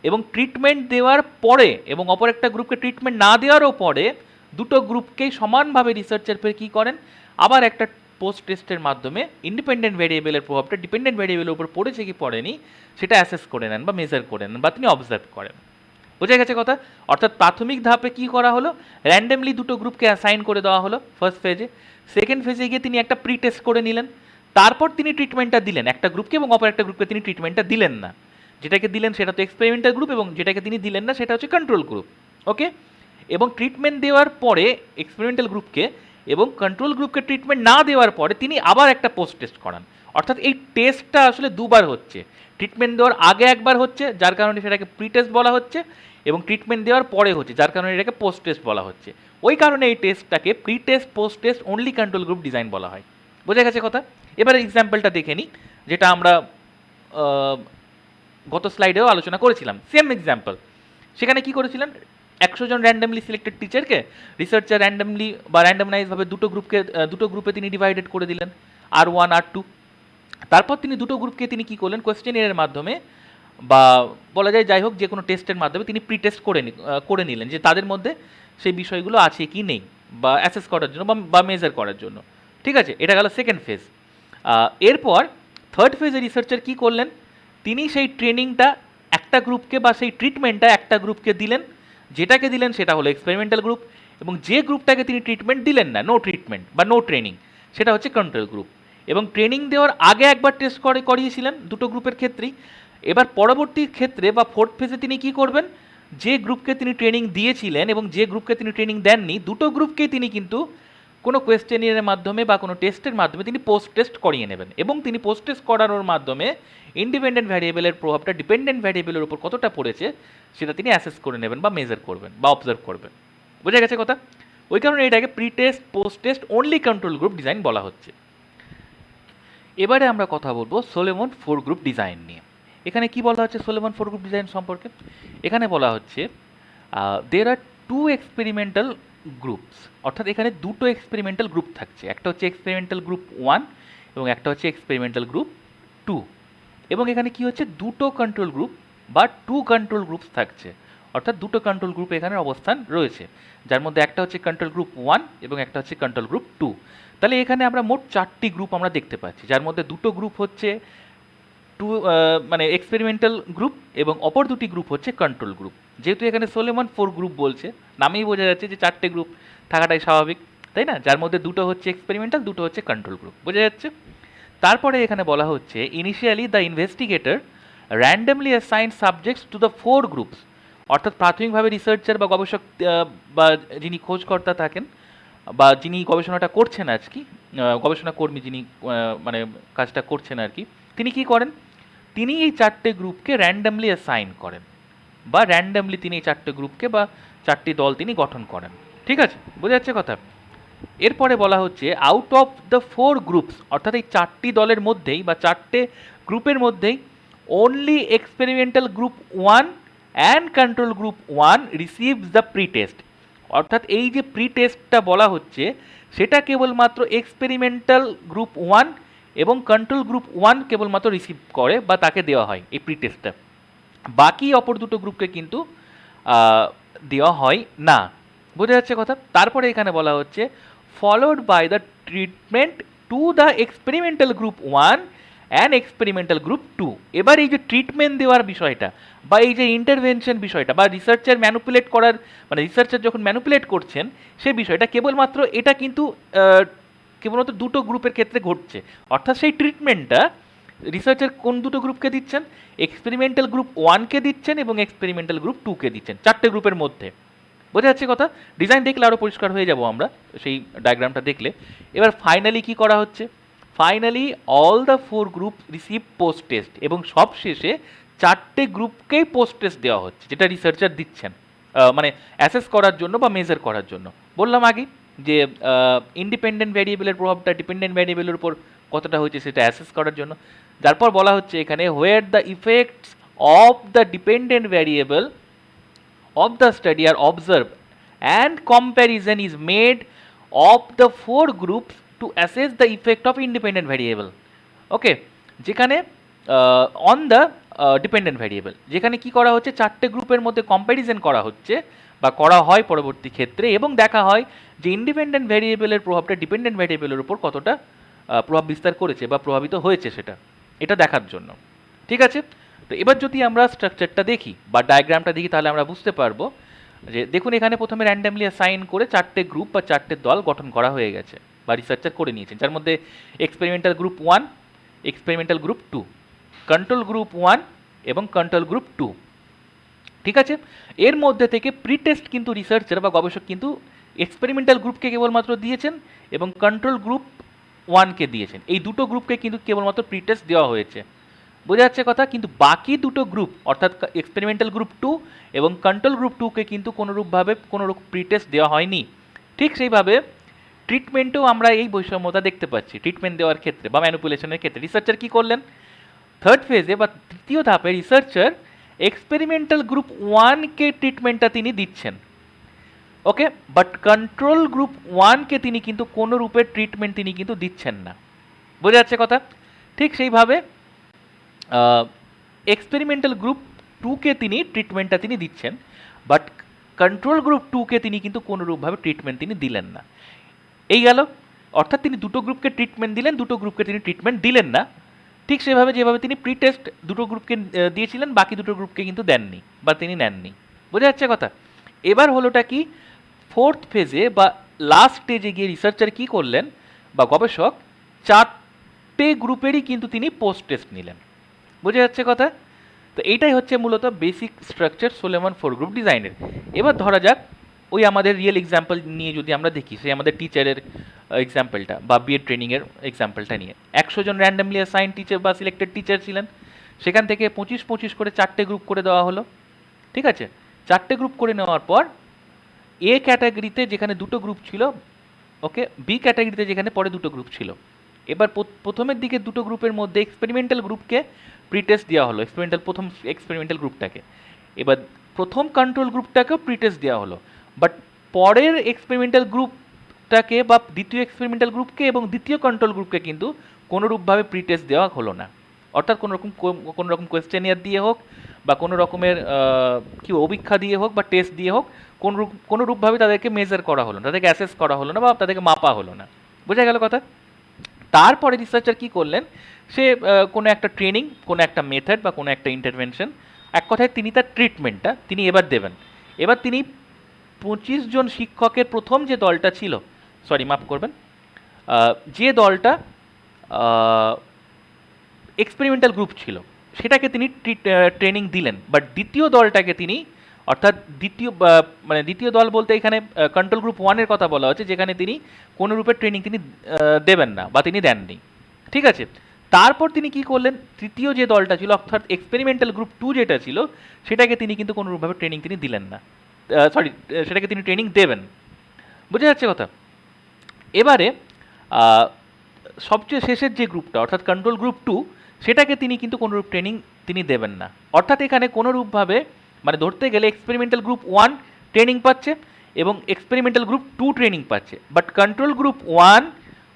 এবং ট্রিটমেন্ট দেওয়ার পরে এবং অপর একটা গ্রুপকে ট্রিটমেন্ট না দেওয়ারও পরে দুটো গ্রুপকেই সমানভাবে রিসার্চার ফের কী করেন, আবার একটা পোস্ট টেস্টের মাধ্যমে ইন্ডিপেন্ডেন্ট ভ্যারিয়েবলের প্রভাবটা ডিপেন্ডেন্ট ভ্যারিয়েবলের উপর পড়েছে কি পড়েনি সেটা অ্যাসেস করে নেন বা মেজার করে নেন বা তিনি অবজার্ভ করেন। বোঝা গেছে কথা? অর্থাৎ প্রাথমিক ধাপে কি করা হলো, র্যান্ডমলি দুটো গ্রুপকে অ্যাসাইন করে দেওয়া হলো ফার্স্ট ফেজে। সেকেন্ড ফেজে গিয়ে তিনি একটা প্রি টেস্ট করে নিলেন, তারপর তিনি ট্রিটমেন্টটা দিলেন একটা গ্রুপকে এবং অপর একটা গ্রুপকে তিনি ট্রিটমেন্টটা দিলেন না। যেটাকে দিলেন সেটা তো এক্সপেরিমেন্টাল গ্রুপ এবং যেটাকে তিনি দিলেন না সেটা হচ্ছে কন্ট্রোল গ্রুপ। ওকে, এবং ট্রিটমেন্ট দেওয়ার পরে এক্সপেরিমেন্টাল গ্রুপকে এবং কন্ট্রোল গ্রুপকে ট্রিটমেন্ট না দেওয়ার পরে তিনি আবার একটা পোস্ট টেস্ট করান। অর্থাৎ এই টেস্টটা আসলে দুবার হচ্ছে, ট্রিটমেন্ট দেওয়ার আগে একবার হচ্ছে যার কারণে সেটাকে প্রি টেস্ট বলা হচ্ছে, এবং ট্রিটমেন্ট দেওয়ার পরে হচ্ছে যার কারণে এটাকে পোস্ট টেস্ট বলা হচ্ছে। ওই কারণে এই টেস্টটাকে pre test post test only control group design বলা হয়। বোঝা গেছে কথা? এবারে এক্সাম্পলটা দেখে নিই, যেটা আমরা গত স্লাইডেও আলোচনা করেছিলাম, সেম এক্সাম্পল। সেখানে কি করেছিলেন, 100 জন র্যান্ডামলি সিলেক্টেড টিচারকে রিসার্চার র্যান্ডামলি বা র্যান্ডামাইজভাবে দুটো গ্রুপে তিনি ডিভাইডেড করে দিলেন, R1 R2। তারপর তিনি দুটো গ্রুপকে তিনি কি করলেন, কোয়েশ্চেনিয়ারের মাধ্যমে বা বলা যায় যাই হোক যে কোনো টেস্টের মাধ্যমে তিনি প্রি টেস্ট করে নিলেন যে তাদের মধ্যে সেই বিষয়গুলো আছে কি নেই, বা অ্যাসেস করার জন্য বা মেজার করার জন্য। ঠিক আছে, এটা গেল সেকেন্ড ফেজ। এরপর থার্ড ফেজে রিসার্চার কি করলেন, তিনি সেই ট্রেনিংটা একটা গ্রুপকে বা সেই ট্রিটমেন্টটা একটা গ্রুপকে দিলেন, যেটাকে দিলেন সেটা হলো এক্সপেরিমেন্টাল গ্রুপ, এবং যে গ্রুপটাকে তিনি ট্রিটমেন্ট দিলেন না, নো ট্রিটমেন্ট বা নো ট্রেনিং, সেটা হচ্ছে কন্ট্রোল গ্রুপ। এবং ট্রেনিং দেওয়ার আগে একবার টেস্ট করিয়েছিলেন দুটো গ্রুপের ক্ষেত্রেই। এবার পরবর্তী ক্ষেত্রে বা ফোর্থ ফেজে তিনি কি করবেন, যে গ্রুপকে তিনি ট্রেনিং দিয়েছিলেন এবং যে গ্রুপকে তিনি ট্রেনিং দেননি, দুটো গ্রুপকেই তিনি কিন্তু কোনো কোয়েশ্চেনিয়ারের মাধ্যমে বা কোনো টেস্টের মাধ্যমে তিনি পোস্ট টেস্ট করিয়ে নেবেন, এবং তিনি পোস্ট টেস্ট করানোর মাধ্যমে ইন্ডিপেন্ডেন্ট ভ্যারিয়েবলের প্রভাবটা ডিপেন্ডেন্ট ভ্যারিয়েবলের উপর কতটা পড়েছে সেটা তিনি অ্যাসেস করে নেবেন বা মেজার করবেন বা অবজার্ভ করবেন। বোঝা গেছে কথা? ওই কারণে এটাকে pre test post test only control group design বলা হচ্ছে। এবারে আমরা কথা বলবো সোলোমন 4 গ্রুপ ডিজাইন নিয়ে। এখানে কি বলা হচ্ছে সোলোমন 4 গ্রুপ ডিজাইন সম্পর্কে? এখানে বলা হচ্ছে দের আর 2 এক্সপেরিমেন্টাল গ্রুপস, অর্থাৎ এখানে দুটো এক্সপেরিমেন্টাল গ্রুপ থাকছে, একটা হচ্ছে এক্সপেরিমেন্টাল গ্রুপ 1 এবং একটা হচ্ছে এক্সপেরিমেন্টাল গ্রুপ 2। এবং এখানে কি হচ্ছে, দুটো কন্ট্রোল গ্রুপ বা 2 কন্ট্রোল গ্রুপস থাকছে, অর্থাৎ দুটো কন্ট্রোল গ্রুপ এখানে অবস্থান রয়েছে, যার মধ্যে একটা হচ্ছে কন্ট্রোল গ্রুপ 1 এবং একটা হচ্ছে কন্ট্রোল গ্রুপ 2। তাহলে এখানে আমরা মোট 4টি গ্রুপ আমরা দেখতে পাচ্ছি, যার মধ্যে দুটো গ্রুপ হচ্ছে মানে এক্সপেরিমেন্টাল গ্রুপ এবং অপর দুটি গ্রুপ হচ্ছে কন্ট্রোল গ্রুপ। যেহেতু এখানে সোলোমন 4 গ্রুপ বলছে, নামেই বোঝা যাচ্ছে যে 4টে গ্রুপ থাকাটাই স্বাভাবিক, তাই না? যার মধ্যে দুটো হচ্ছে এক্সপেরিমেন্টাল, দুটো হচ্ছে কন্ট্রোল গ্রুপ, বোঝা যাচ্ছে। তারপরে এখানে বলা হচ্ছে initially the investigator randomly assign subjects to the 4 groups, অর্থাৎ প্রাথমিকভাবে রিসার্চার বা গবেষক বা যিনি খোঁজকর্তা থাকেন বা যিনি গবেষণাটা করছেন আজকে, গবেষণা কর্মী যিনি মানে কাজটা করছেন আর কি, তিনি কি করেন, তিনি এই 4টে গ্রুপকে র্যান্ডমলি অ্যাসাইন করেন বা র্যান্ডমলি তিনি এই 4টে গ্রুপকে বা 4টি দল তিনি গঠন করেন। ঠিক আছে, বোঝা যাচ্ছে কথা? এরপরে বলা হচ্ছে আউট অফ দ্য 4 গ্রুপস, অর্থাৎ এই 4টি দলের মধ্যেই বা 4টে গ্রুপের মধ্যেই only experimental group 1 and control group 1 receives the pre test, অর্থাৎ এই যে প্রি টেস্টটা বলা হচ্ছে সেটা কেবলমাত্র এক্সপেরিমেন্টাল গ্রুপ 1 এবং কন্ট্রোল গ্রুপ 1 কেবলমাত্র রিসিভ করে বা তাকে দেওয়া হয় এই প্রি টেস্টটা, বাকি অপর দুটো গ্রুপকে কিন্তু দেওয়া হয় না। বোঝা যাচ্ছে কথা? তারপরে এখানে বলা হচ্ছে followed by the treatment to the experimental group 1 and experimental group 2। এবার এই যে ট্রিটমেন্ট দেওয়ার বিষয়টা বা এই যে ইন্টারভেনশন বিষয়টা বা রিসার্চার ম্যানুপুলেট করার, মানে রিসার্চার যখন ম্যানুপুলেট করছেন সেই বিষয়টা কেবলমাত্র এটা কিন্তু কেবলমাত্র দুটো গ্রুপের ক্ষেত্রে ঘটছে, অর্থাৎ সেই ট্রিটমেন্টটা রিসার্চার কোন দুটো গ্রুপকে দিচ্ছেন, এক্সপেরিমেন্টাল গ্রুপ 1কে দিচ্ছেন এবং এক্সপেরিমেন্টাল গ্রুপ 2কে দিচ্ছেন, 4টে গ্রুপের মধ্যে। বোঝা যাচ্ছে কথা? ডিজাইন দেখলে আরও পরিষ্কার হয়ে যাব আমরা সেই ডায়াগ্রামটা দেখলে। এবার ফাইনালি কি করা হচ্ছে, finally all the 4 group receive post test, এবং সব শেষে 4টে গ্রুপকেই পোস্ট টেস্ট দেওয়া হচ্ছে, যেটা রিসার্চার দিচ্ছেন মানে অ্যাসেস করার জন্য বা মেজার করার জন্য। বললাম আগে যে ইন্ডিপেন্ডেন্ট ভ্যারিয়েবলের প্রভাবটা ডিপেন্ডেন্ট ভ্যারিয়েবলের উপর কতটা হয়েছে সেটা অ্যাসেস করার জন্য। তারপর বলা হচ্ছে এখানে where the effects of the dependent variable of the study are observed and comparison is made of the 4 groups to assess the effect of independent variable. Okay, যেখানে on the dependent variable, যেখানে কি করা হচ্ছে, 4টে গ্রুপের মধ্যে কম্প্যারিজন করা হচ্ছে বা করা হয় পরবর্তী ক্ষেত্রে, এবং দেখা হয় যে ইন্ডিপেন্ডেন্ট ভ্যারিয়েবলের প্রভাবটা ডিপেন্ডেন্ট ভ্যারিয়েবলের উপর কতটা প্রভাব বিস্তার করেছে বা প্রভাবিত হয়েছে সেটা, এটা দেখার জন্য। ঠিক আছে, তো এবার যদি আমরা স্ট্রাকচারটা দেখি বা ডায়াগ্রামটা দেখি তাহলে আমরা বুঝতে পারবো যে দেখুন এখানে প্রথমে র্যান্ডামলি অ্যাসাইন করে 4টে গ্রুপ বা 4টে দল গঠন করা হয়ে গেছে বা রিসার্চার করে নিয়েছেন, যার মধ্যে experimental group 1, experimental group 2, control group 1 এবং কন্ট্রোল গ্রুপ 2। ঠিক আছে, এর মধ্যে থেকে প্রি টেস্ট কিন্তু রিসার্চার বা গবেষক কিন্তু এক্সপেরিমেন্টাল গ্রুপকে কেবলমাত্র দিয়েছেন এবং কন্ট্রোল গ্রুপ ওয়ানকে দিয়েছেন। এই দুটো গ্রুপকে কিন্তু কেবলমাত্র প্রি টেস্ট দেওয়া হয়েছে, বোঝা যাচ্ছে কথা। কিন্তু বাকি দুটো গ্রুপ অর্থাৎ এক্সপেরিমেন্টাল গ্রুপ টু এবং কন্ট্রোল গ্রুপ টুকে কিন্তু কোনোরূপভাবে কোনো প্রি টেস্ট দেওয়া হয়নি। ঠিক সেইভাবে ট্রিটমেন্টেও আমরা এই বৈষম্যতা দেখতে পাচ্ছি ট্রিটমেন্ট দেওয়ার ক্ষেত্রে বা ম্যানিপুলেশনের ক্ষেত্রে। রিসার্চার কী করলেন, থার্ড ফেজে বা তৃতীয় ধাপে রিসার্চার এক্সপেরিমেন্টাল গ্রুপ ওয়ানকে ট্রিটমেন্টটা তিনি দিচ্ছেন, ওকে, বাট কন্ট্রোল গ্রুপ ওয়ানকে তিনি কিন্তু কোনো রূপের ট্রিটমেন্ট তিনি কিন্তু দিচ্ছেন না, বোঝা যাচ্ছে কথা। ঠিক সেইভাবে এক্সপেরিমেন্টাল গ্রুপ টুকে তিনি ট্রিটমেন্টটা তিনি দিচ্ছেন, বাট কন্ট্রোল গ্রুপ টুকে তিনি কিন্তু কোনোরূপভাবে ট্রিটমেন্ট তিনি দিলেন না। এই গেল, অর্থাৎ তিনি দুটো গ্রুপকে ট্রিটমেন্ট দিলেন, দুটো গ্রুপকে তিনি ট্রিটমেন্ট দিলেন না। ঠিক সেভাবে যেভাবে তিনি প্রি টেস্ট দুটো গ্রুপকে দিয়েছিলেন, বাকি দুটো গ্রুপকে কিন্তু দেননি বা তিনি নেননি, বোঝা যাচ্ছে কথা। এবার হলোটা কি, ফোর্থ ফেজে বা লাস্ট স্টেজে গিয়ে রিসার্চার কী করলেন বা গবেষক চারটে গ্রুপেরই কিন্তু তিনি পোস্ট টেস্ট নিলেন, বোঝা যাচ্ছে কথা। তো এইটাই হচ্ছে মূলত basic structure Solomon four group ডিজাইনের। এবার ধরা যাক ওই আমাদের রিয়েল এক্সাম্পল নিয়ে যদি আমরা দেখি, সেই আমাদের টিচারের এক্সাম্পলটা বা বিএড ট্রেনিংয়ের এক্সাম্পলটা নিয়ে 100 জন র্যান্ডামলি অ্যাসাইন টিচার বা সিলেক্টেড টিচার ছিলেন, সেখান থেকে 25-25 করে চারটে গ্রুপ করে দেওয়া হলো। ঠিক আছে, চারটে গ্রুপ করে নেওয়ার পর এ ক্যাটাগরিতে যেখানে দুটো গ্রুপ ছিল, ওকে, বি ক্যাটাগরিতে যেখানে পরে দুটো গ্রুপ ছিল। এবার প্রথমের দিকে দুটো গ্রুপের মধ্যে এক্সপেরিমেন্টাল গ্রুপকে প্রিটেস্ট দেওয়া হলো, প্রথম এক্সপেরিমেন্টাল গ্রুপটাকে। এবার প্রথম কন্ট্রোল গ্রুপটাকেও প্রিটেস্ট দেওয়া হলো, বাট পরের এক্সপেরিমেন্টাল গ্রুপটাকে বা দ্বিতীয় এক্সপেরিমেন্টাল গ্রুপকে এবং দ্বিতীয় কন্ট্রোল গ্রুপকে কিন্তু কোনোরূপভাবে প্রিটেস্ট দেওয়া হলো না। অর্থাৎ কোনো রকম কোয়েশ্চেনিয়ার দিয়ে হোক বা কোনো রকমের কি অভিক্ষা দিয়ে হোক বা টেস্ট দিয়ে হোক, কোনোরূপভাবে তাদেরকে মেজার করা হলো না, তাদেরকে অ্যাসেস করা হলো না বা তাদেরকে মাপা হলো না, বোঝা গেল কথা। তারপরে রিসার্চার কী করলেন, সে কোনো একটা ট্রেনিং, কোনো একটা মেথড বা কোনো একটা ইন্টারভেনশন, এক কথায় তিনি তার ট্রিটমেন্টটা তিনি এবার দেবেন। এবার তিনি 25 জন শিক্ষকের প্রথম যে দলটা ছিল, সরি মাফ করবেন, যে দলটা এক্সপেরিমেন্টাল গ্রুপ ছিল সেটাকে তিনি ট্রেনিং দিলেন, বাট দ্বিতীয় দলটাকে তিনি, অর্থাৎ দ্বিতীয় দল বলতে এখানে কন্ট্রোল গ্রুপ ওয়ানের কথা বলা হচ্ছে, যেখানে তিনি কোনো রূপের ট্রেনিং তিনি দেবেন না বা তিনি দেননি। ঠিক আছে, তারপর তিনি কি করলেন, তৃতীয় যে দলটা ছিল অর্থাৎ এক্সপেরিমেন্টাল গ্রুপ টু যেটা ছিল, সেটাকে তিনি কিন্তু কোনোরূপভাবে ট্রেনিং তিনি দিলেন না, সরি সেটাকে তিনি ট্রেনিং দেবেন, বোঝা যাচ্ছে কথা। এবারে সবচেয়ে শেষের যে গ্রুপটা অর্থাৎ কন্ট্রোল গ্রুপ টু, সেটাকে তিনি কিন্তু কোনোরূপ ট্রেনিং তিনি দেবেন না। অর্থাৎ এখানে কোনোরূপভাবে মানে ধরতে গেলে এক্সপেরিমেন্টাল গ্রুপ ওয়ান ট্রেনিং পাচ্ছে এবং এক্সপেরিমেন্টাল গ্রুপ টু ট্রেনিং পাচ্ছে, বাট কন্ট্রোল গ্রুপ ওয়ান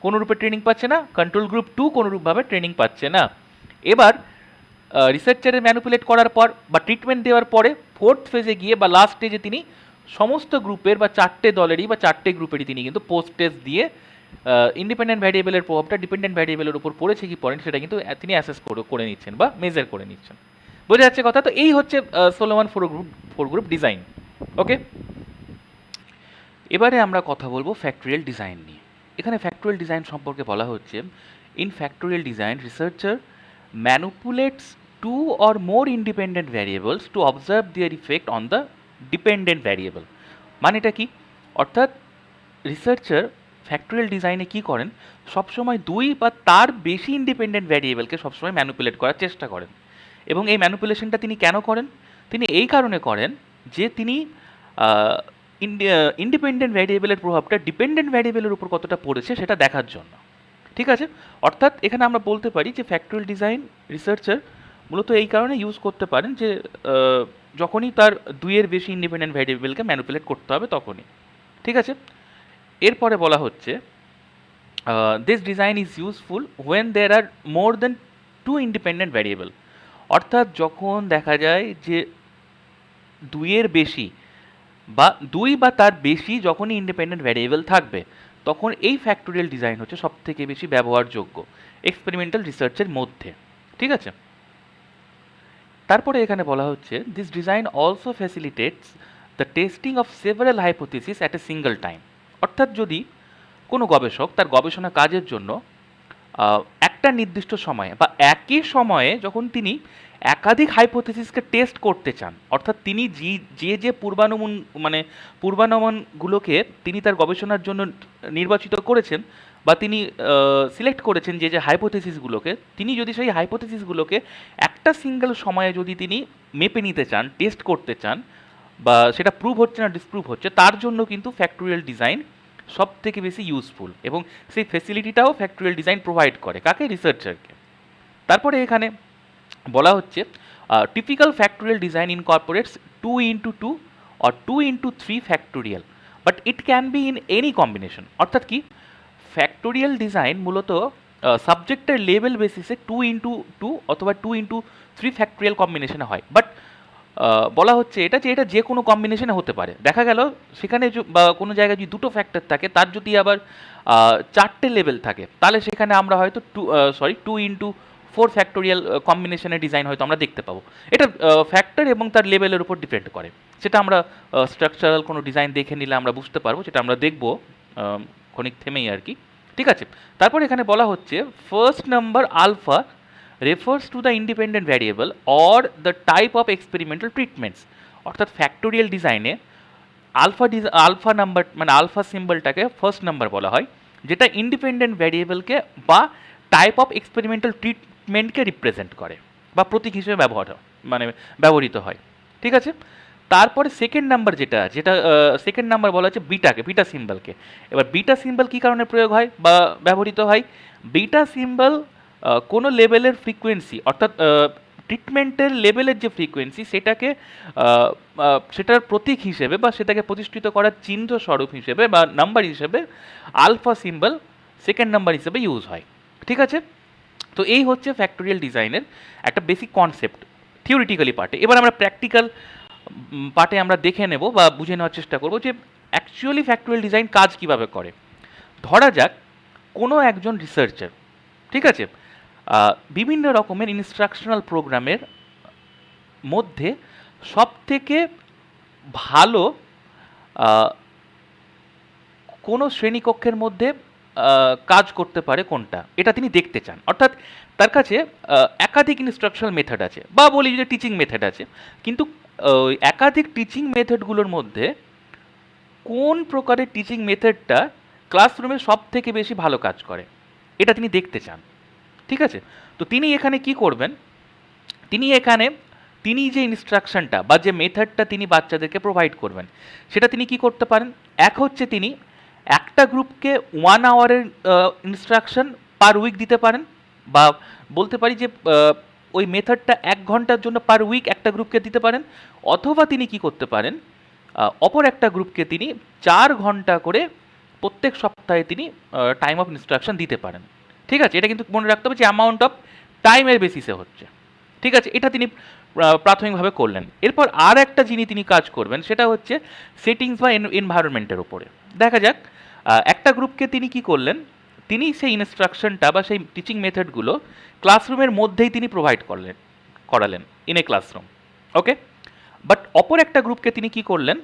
কোনোরূপে ট্রেনিং পাচ্ছে না, কন্ট্রোল গ্রুপ টু কোনোরূপভাবে ট্রেনিং পাচ্ছে না। এবার রিসার্চারের ম্যানিপুলেট করার পর বা ট্রিটমেন্ট দেওয়ার পরে ফোর্থ ফেজে গিয়ে বা লাস্ট স্টেজে তিনি সমস্ত গ্রুপের বা চারটে দলেরই বা চারটে গ্রুপেরই তিনি কিন্তু পোস্ট টেস্ট দিয়ে ইন্ডিপেন্ডেন্ট ভ্যারিয়েবলের প্রভাবটা ডিপেন্ডেন্ট ভ্যারিয়েবলের উপর পড়েছে কি পড়েনি সেটা কিন্তু তিনি অ্যাসেস করে নিচ্ছেন বা মেজার করে নিচ্ছেন, বোঝা যাচ্ছে কথা। তো এই হচ্ছে সোলোমন ফোর গ্রুপ ডিজাইন, ওকে। এবারে আমরা কথা বলবো ফ্যাক্টরিয়াল ডিজাইন নিয়ে। এখানে ফ্যাক্টরিয়াল ডিজাইন সম্পর্কে বলা হচ্ছে, in factorial design researcher manipulates two or more independent variables to observe their effect on the dependent variable. মানেটা কি, অর্থাৎ রিসার্চার ফ্যাক্টরিয়াল ডিজাইনে কী করেন, সবসময় দুই বা তার বেশি ইন্ডিপেন্ডেন্ট ভ্যারিয়েবলকে সবসময় ম্যানুপুলেট করার চেষ্টা করেন। এবং এই ম্যানুপুলেশনটা তিনি কেন করেন, তিনি এই কারণে করেন যে তিনি ইন্ডিপেন্ডেন্ট ভ্যারিয়েবলের প্রভাবটা ডিপেন্ডেন্ট ভ্যারিয়েবলের উপর কতটা পড়েছে সেটা দেখার জন্য। ঠিক আছে, অর্থাৎ এখানে আমরা বলতে পারি যে ফ্যাক্টরিয়াল ডিজাইন রিসার্চার মূলত এই কারণে ইউজ করতে পারেন যে যখনই তার দুইয়ের বেশি ইন্ডিপেন্ডেন্ট ভ্যারিয়েবলকে ম্যানুপুলেট করতে হবে তখনই। ঠিক আছে, এরপরে বলা হচ্ছে this design is useful when there are more than two independent variable. অর্থাৎ যখন দেখা যায় যে দুইয়ের বেশি বা দুই বা তার বেশি যখনই ইন্ডিপেন্ডেন্ট ভ্যারিয়েবল থাকবে, তখন এই ফ্যাক্টরিয়াল ডিজাইন হচ্ছে সবথেকে বেশি ব্যবহারযোগ্য এক্সপেরিমেন্টাল রিসার্চের মধ্যে। ঠিক আছে, তারপরে এখানে বলা হচ্ছে this design also facilitates the testing of several hypothesis at a single time. অর্থাৎ যদি কোনো গবেষক তার গবেষণা কাজের জন্য একটা নির্দিষ্ট সময়ে বা একই সময়ে যখন তিনি একাধিক হাইপোথেসিসকে টেস্ট করতে চান, অর্থাৎ তিনি যে পূর্বানুমানগুলোকে তিনি তার গবেষণার জন্য নির্বাচিত করেছেন বা তিনি সিলেক্ট করেছেন যে হাইপোথেসিসগুলোকে, তিনি যদি সেই হাইপোথেসিসগুলোকে একটা সিঙ্গেল সময়ে যদি তিনি মেপে নিতে চান, টেস্ট করতে চান, বা সেটা প্রুভ হচ্ছে না ডিসপ্রুভ হচ্ছে, তার জন্য কিন্তু ফ্যাক্টোরিয়াল ডিজাইন সব থেকে বেশি ইউজফুল, এবং সেই ফেসিলিটিটাও ফ্যাক্টোরিয়াল ডিজাইন প্রোভাইড করে কাকে? রিসার্চারকে। তারপরে এখানে বলা হচ্ছে typical factorial design incorporates 2x2 or 2x3 factorial, but it can be in any combination. অর্থাৎ কি, ফ্যাক্টোরিয়াল ডিজাইন মূলত সাবজেক্টের লেভেল বেসিসে 2x2 অথবা 2x3 ফ্যাক্টোরিয়াল কম্বিনেশনে হয়, বাট বলা হচ্ছে এটা যে কোনো কম্বিনেশনে হতে পারে। দেখা গেল সেখানে বা কোনো জায়গায় যদি দুটো ফ্যাক্টর থাকে, তার যদি আবার 4টে লেভেল থাকে, তাহলে সেখানে আমরা হয়তো 2x4 ফ্যাক্টোরিয়াল কম্বিনেশনের ডিজাইন হয়তো আমরা দেখতে পাবো। এটা ফ্যাক্টর এবং তার লেভেলের উপর ডিপেন্ড করে, সেটা আমরা স্ট্রাকচারাল কোনো ডিজাইন দেখে নিলে আমরা বুঝতে পারবো, যেটা আমরা দেখবো ক্ষণিক থেমেই আর কি। ঠিক আছে, তারপর এখানে বলা হচ্ছে first number alpha refers to the independent variable or the type of experimental treatments। অর্থাৎ ফ্যাক্টোরিয়াল ডিজাইনে আলফা নাম্বার মানে আলফা সিম্বলটাকে ফার্স্ট নাম্বার বলা হয়, যেটা ইন্ডিপেন্ডেন্ট ভ্যারিয়েবলকে বা টাইপ অফ এক্সপেরিমেন্টাল ট্রিটমেন্টকে রিপ্রেজেন্ট করে বা প্রতীক হিসেবে ব্যবহৃত হয়। ঠিক আছে, তারপরে সেকেন্ড নাম্বার যেটা সেকেন্ড নাম্বার বলা হচ্ছে বিটা সিম্বলকে। এবার বিটা সিম্বল কী কারণে প্রয়োগ হয় বা ব্যবহৃত হয়? বিটা সিম্বল কোনো লেভেলের ফ্রিকোয়েন্সি, অর্থাৎ ট্রিটমেন্টের লেভেলের যে ফ্রিকোয়েন্সি, সেটার প্রতীক হিসেবে বা সেটাকে প্রতিষ্ঠিত করার চিহ্ন স্বরূপ হিসেবে বা নাম্বার হিসেবে আলফা সিম্বল সেকেন্ড নাম্বার হিসেবে ইউজ হয়। ঠিক আছে, তো এই হচ্ছে ফ্যাক্টোরিয়াল ডিজাইনের একটা বেসিক কনসেপ্ট থিওরিটিক্যালি পার্টে। এবার আমরা প্র্যাকটিক্যাল পার্টে আমরা দেখে নেব বা বুঝে নেওয়ার চেষ্টা করব যে অ্যাকচুয়ালি ফ্যাক্টোরিয়াল ডিজাইন কাজ কিভাবে করে। ধরা যাক কোনো একজন রিসার্চার, ঠিক আছে, বিভিন্ন রকমের ইনস্ট্রাকশনাল প্রোগ্রামের মধ্যে সবথেকে ভালো কোনো শ্রেণীকক্ষের মধ্যে কাজ করতে পারে কোনটা, এটা তিনি দেখতে চান। অর্থাৎ তার কাছে একাধিক ইনস্ট্রাকশনাল মেথড আছে, বা বলি যে টিচিং মেথড আছে, কিন্তু একাধিক টিচিং মেথডগুলোর মধ্যে কোন প্রকারের টিচিং মেথডটা ক্লাসরুমে সব থেকে বেশি ভালো কাজ করে, এটা তিনি দেখতে চান। ঠিক আছে, তো তিনি এখানে কি করবেন? তিনি যে ইনস্ট্রাকশনটা বা যে মেথডটা তিনি বাচ্চাদেরকে প্রোভাইড করবেন, সেটা তিনি কি করতে পারেন? এক হচ্ছে তিনি একটা গ্রুপকে 1 আওয়ারের ইনস্ট্রাকশন পার উইক দিতে পারেন, বা বলতে পারি যে ওই মেথডটা 1 ঘন্টার জন্য পার উইক একটা গ্রুপকে দিতে পারেন, অথবা তিনি কি করতে পারেন, অপর একটা গ্রুপকে তিনি 4 ঘন্টা করে প্রত্যেক সপ্তাহে তিনি টাইম অফ ইনস্ট্রাকশন দিতে পারেন। ঠিক আছে, এটা কিন্তু মনে রাখতে হবে যে অ্যামাউন্ট অফ টাইমের বেসিসে হচ্ছে। ঠিক আছে, এটা তিনি প্রাথমিকভাবে করলেন। এরপর আর একটা যিনি তিনি কাজ করবেন, সেটা হচ্ছে সেটিংস বা এনভায়রনমেন্টের উপরে। দেখা যাক একটা গ্রুপকে তিনি কি করলেন, তিনি সেই ইনস্ট্রাকশনটা বা সেই টিচিং মেথডগুলো ক্লাসরুমের মধ্যেই তিনি প্রোভাইড করালেন in a classroom. Okay, but অপর একটা গ্রুপকে তিনি কি করলেন,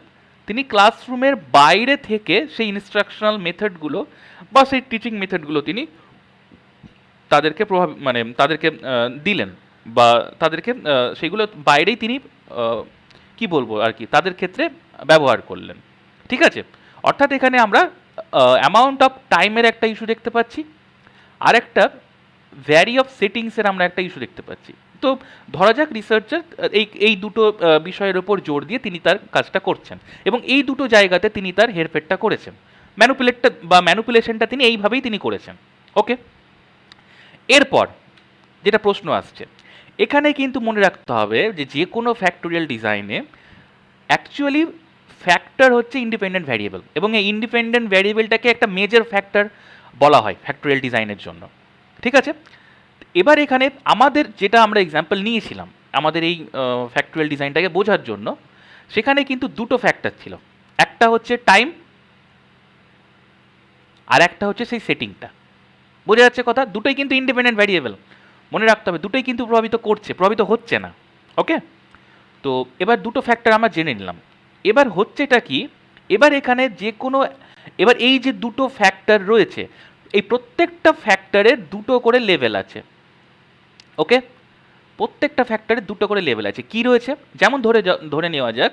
তিনি ক্লাসরুমের বাইরে থেকে সেই ইনস্ট্রাকশনাল মেথডগুলো বা সেই টিচিং মেথডগুলো তিনি তাদেরকে তাদেরকে দিলেন, বা তাদেরকে সেইগুলো বাইরেই তিনি কি বলবো আর কি তাদের ক্ষেত্রে ব্যবহার করলেন। ঠিক আছে, অর্থাৎ এখানে আমরা অ্যামাউন্ট অফ টাইমের একটা ইস্যু দেখতে পাচ্ছি, আর একটা ভ্যারি অফ সেটিংসের আমরা একটা ইস্যু দেখতে পাচ্ছি। তো ধরা যাক রিসার্চার এই দুটো বিষয়ের ওপর জোর দিয়ে তিনি তার কাজটা করছেন, এবং এই দুটো জায়গাতে তিনি তার হেরফেরটা করেছেন, ম্যানুপুলেশনটা তিনি এইভাবেই তিনি করেছেন। ওকে, এরপর যেটা প্রশ্ন আসছে, এখানে কিন্তু মনে রাখতে হবে যে কোনো ফ্যাক্টোরিয়াল ডিজাইনে অ্যাকচুয়ালি ফ্যাক্টর হচ্ছে ইন্ডিপেন্ডেন্ট ভ্যারিয়েবল, এবং এই ইন্ডিপেন্ডেন্ট ভ্যারিয়েবলটাকে একটা মেজর ফ্যাক্টর বলা হয় ফ্যাক্টোরিয়াল ডিজাইনের জন্য। ঠিক আছে, এবার এখানে আমাদের যেটা আমরা এক্সাম্পল নিয়েছিলাম আমাদের এই ফ্যাক্টোরিয়াল ডিজাইনটাকে বোঝার জন্য, সেখানে কিন্তু দুটো ফ্যাক্টর ছিল, একটা হচ্ছে টাইম আর একটা হচ্ছে সেই সেটিংটা। বোঝা যাচ্ছে কথা? দুটোই কিন্তু ইন্ডিপেন্ডেন্ট ভ্যারিয়েবল, মনে রাখতে হবে দুটোই কিন্তু প্রভাবিত হচ্ছে না। ওকে, তো এবার দুটো ফ্যাক্টর আমরা জেনে নিলাম। এবার হচ্ছেটা কি, এবার এই যে দুটো ফ্যাক্টর রয়েছে, এই প্রত্যেকটা ফ্যাক্টরের দুটো করে লেভেল আছে। ওকে, প্রত্যেকটা ফ্যাক্টরের দুটো করে লেভেল আছে। কি রয়েছে, যেমন ধরে নেওয়া যাক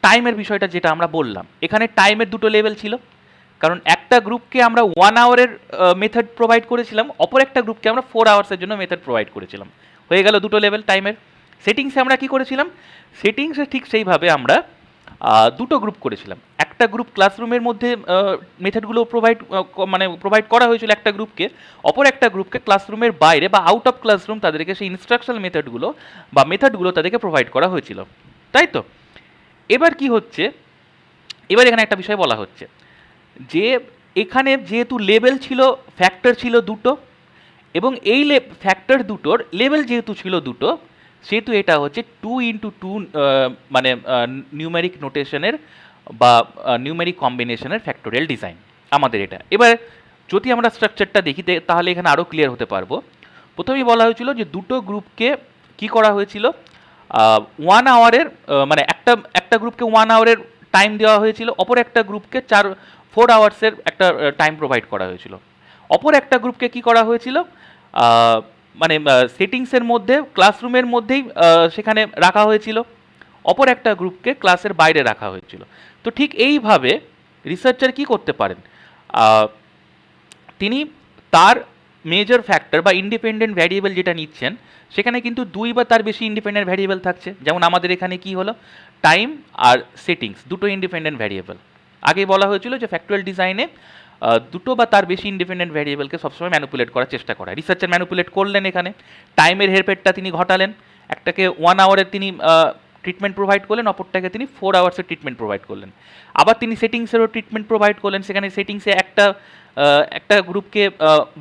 টাইমের বিষয়টা যেটা আমরা বললাম, এখানে টাইমের দুটো লেভেল ছিল, কারণ একটা গ্রুপকে আমরা 1 আওয়ারের মেথড প্রোভাইড করেছিলাম, অপর একটা গ্রুপকে আমরা 4 আওয়ার্সের জন্য মেথড প্রোভাইড করেছিলাম। হয়ে গেল দুটো লেভেল টাইমের। সেটিংসে আমরা কি করেছিলাম, সেটিংসে ঠিক সেইভাবে আমরা দুটো গ্রুপ করেছিলাম। একটা গ্রুপ ক্লাসরুমের মধ্যে মেথডগুলো প্রোভাইড করা হয়েছিল একটা গ্রুপকে, অপর একটা গ্রুপকে ক্লাসরুমের বাইরে বা আউট অফ ক্লাসরুম তাদেরকে সেই ইনস্ট্রাকশনাল মেথডগুলো তাদেরকে প্রোভাইড করা হয়েছিল, তাই তো? এবার কি হচ্ছে, এবার এখানে একটা বিষয় বলা হচ্ছে যে এখানে যেহেতু লেভেল ছিল, ফ্যাক্টর ছিল দুটো, এবং এই ফ্যাক্টর দুটোর লেভেল যেহেতু ছিল দুটো, সেহেতু এটা হচ্ছে 2x2 মানে নিউমেরিক নোটেশনের বা নিউমেরিক কম্বিনেশনের ফ্যাক্টোরিয়াল ডিজাইন আমাদের এটা। এবার যদি আমরা স্ট্রাকচারটা দেখি তাহলে এখানে আরও ক্লিয়ার হতে পারবো। প্রথমেই বলা হয়েছিল যে দুটো গ্রুপকে কি করা হয়েছিল, 1 আওয়ারের মানে একটা গ্রুপকে 1 আওয়ারের টাইম দেওয়া হয়েছিল, অপর একটা গ্রুপকে 4 আওয়ার্সের একটা টাইম প্রোভাইড করা হয়েছিল। অপর একটা গ্রুপকে কি করা হয়েছিল, মানে সেটিংসের মধ্যে ক্লাসরুমের মধ্যেই সেখানে রাখা হয়েছিল, অপর একটা গ্রুপকে ক্লাসের বাইরে রাখা হয়েছিল। তো ঠিক এইভাবে রিসার্চার কি করতে পারেন, তিনি তার মেজর ফ্যাক্টর বা ইন্ডিপেন্ডেন্ট ভ্যারিয়েবল যেটা নিচ্ছেন, সেখানে কিন্তু 2 বা তার বেশি ইন্ডিপেন্ডেন্ট ভ্যারিয়েবল থাকছে। যেমন আমাদের এখানে কি হলো, টাইম আর সেটিংস দুটো ইন্ডিপেন্ডেন্ট ভ্যারিয়েবল। আগেই বলা হয়েছিল যে ফ্যাক্টুয়াল ডিজাইনে দুটো বা তার বেশি ইন্ডিপেন্ডেন্ট ভ্যারিয়েবলকে সবসময় ম্যানুপুলেট করার চেষ্টা করা। রিসার্চার ম্যানুপুলেট করলেন, এখানে টাইমের হেরফেরটা তিনি ঘটালেন, একটাকে 1 আওয়ারের তিনি ট্রিটমেন্ট প্রোভাইড করলেন, অপরটাকে তিনি 4 আওয়ার্সের ট্রিটমেন্ট প্রোভাইড করলেন। আবার তিনি সেটিংসেরও ট্রিটমেন্ট প্রোভাইড করলেন, সেখানে সেটিংসে একটা গ্রুপকে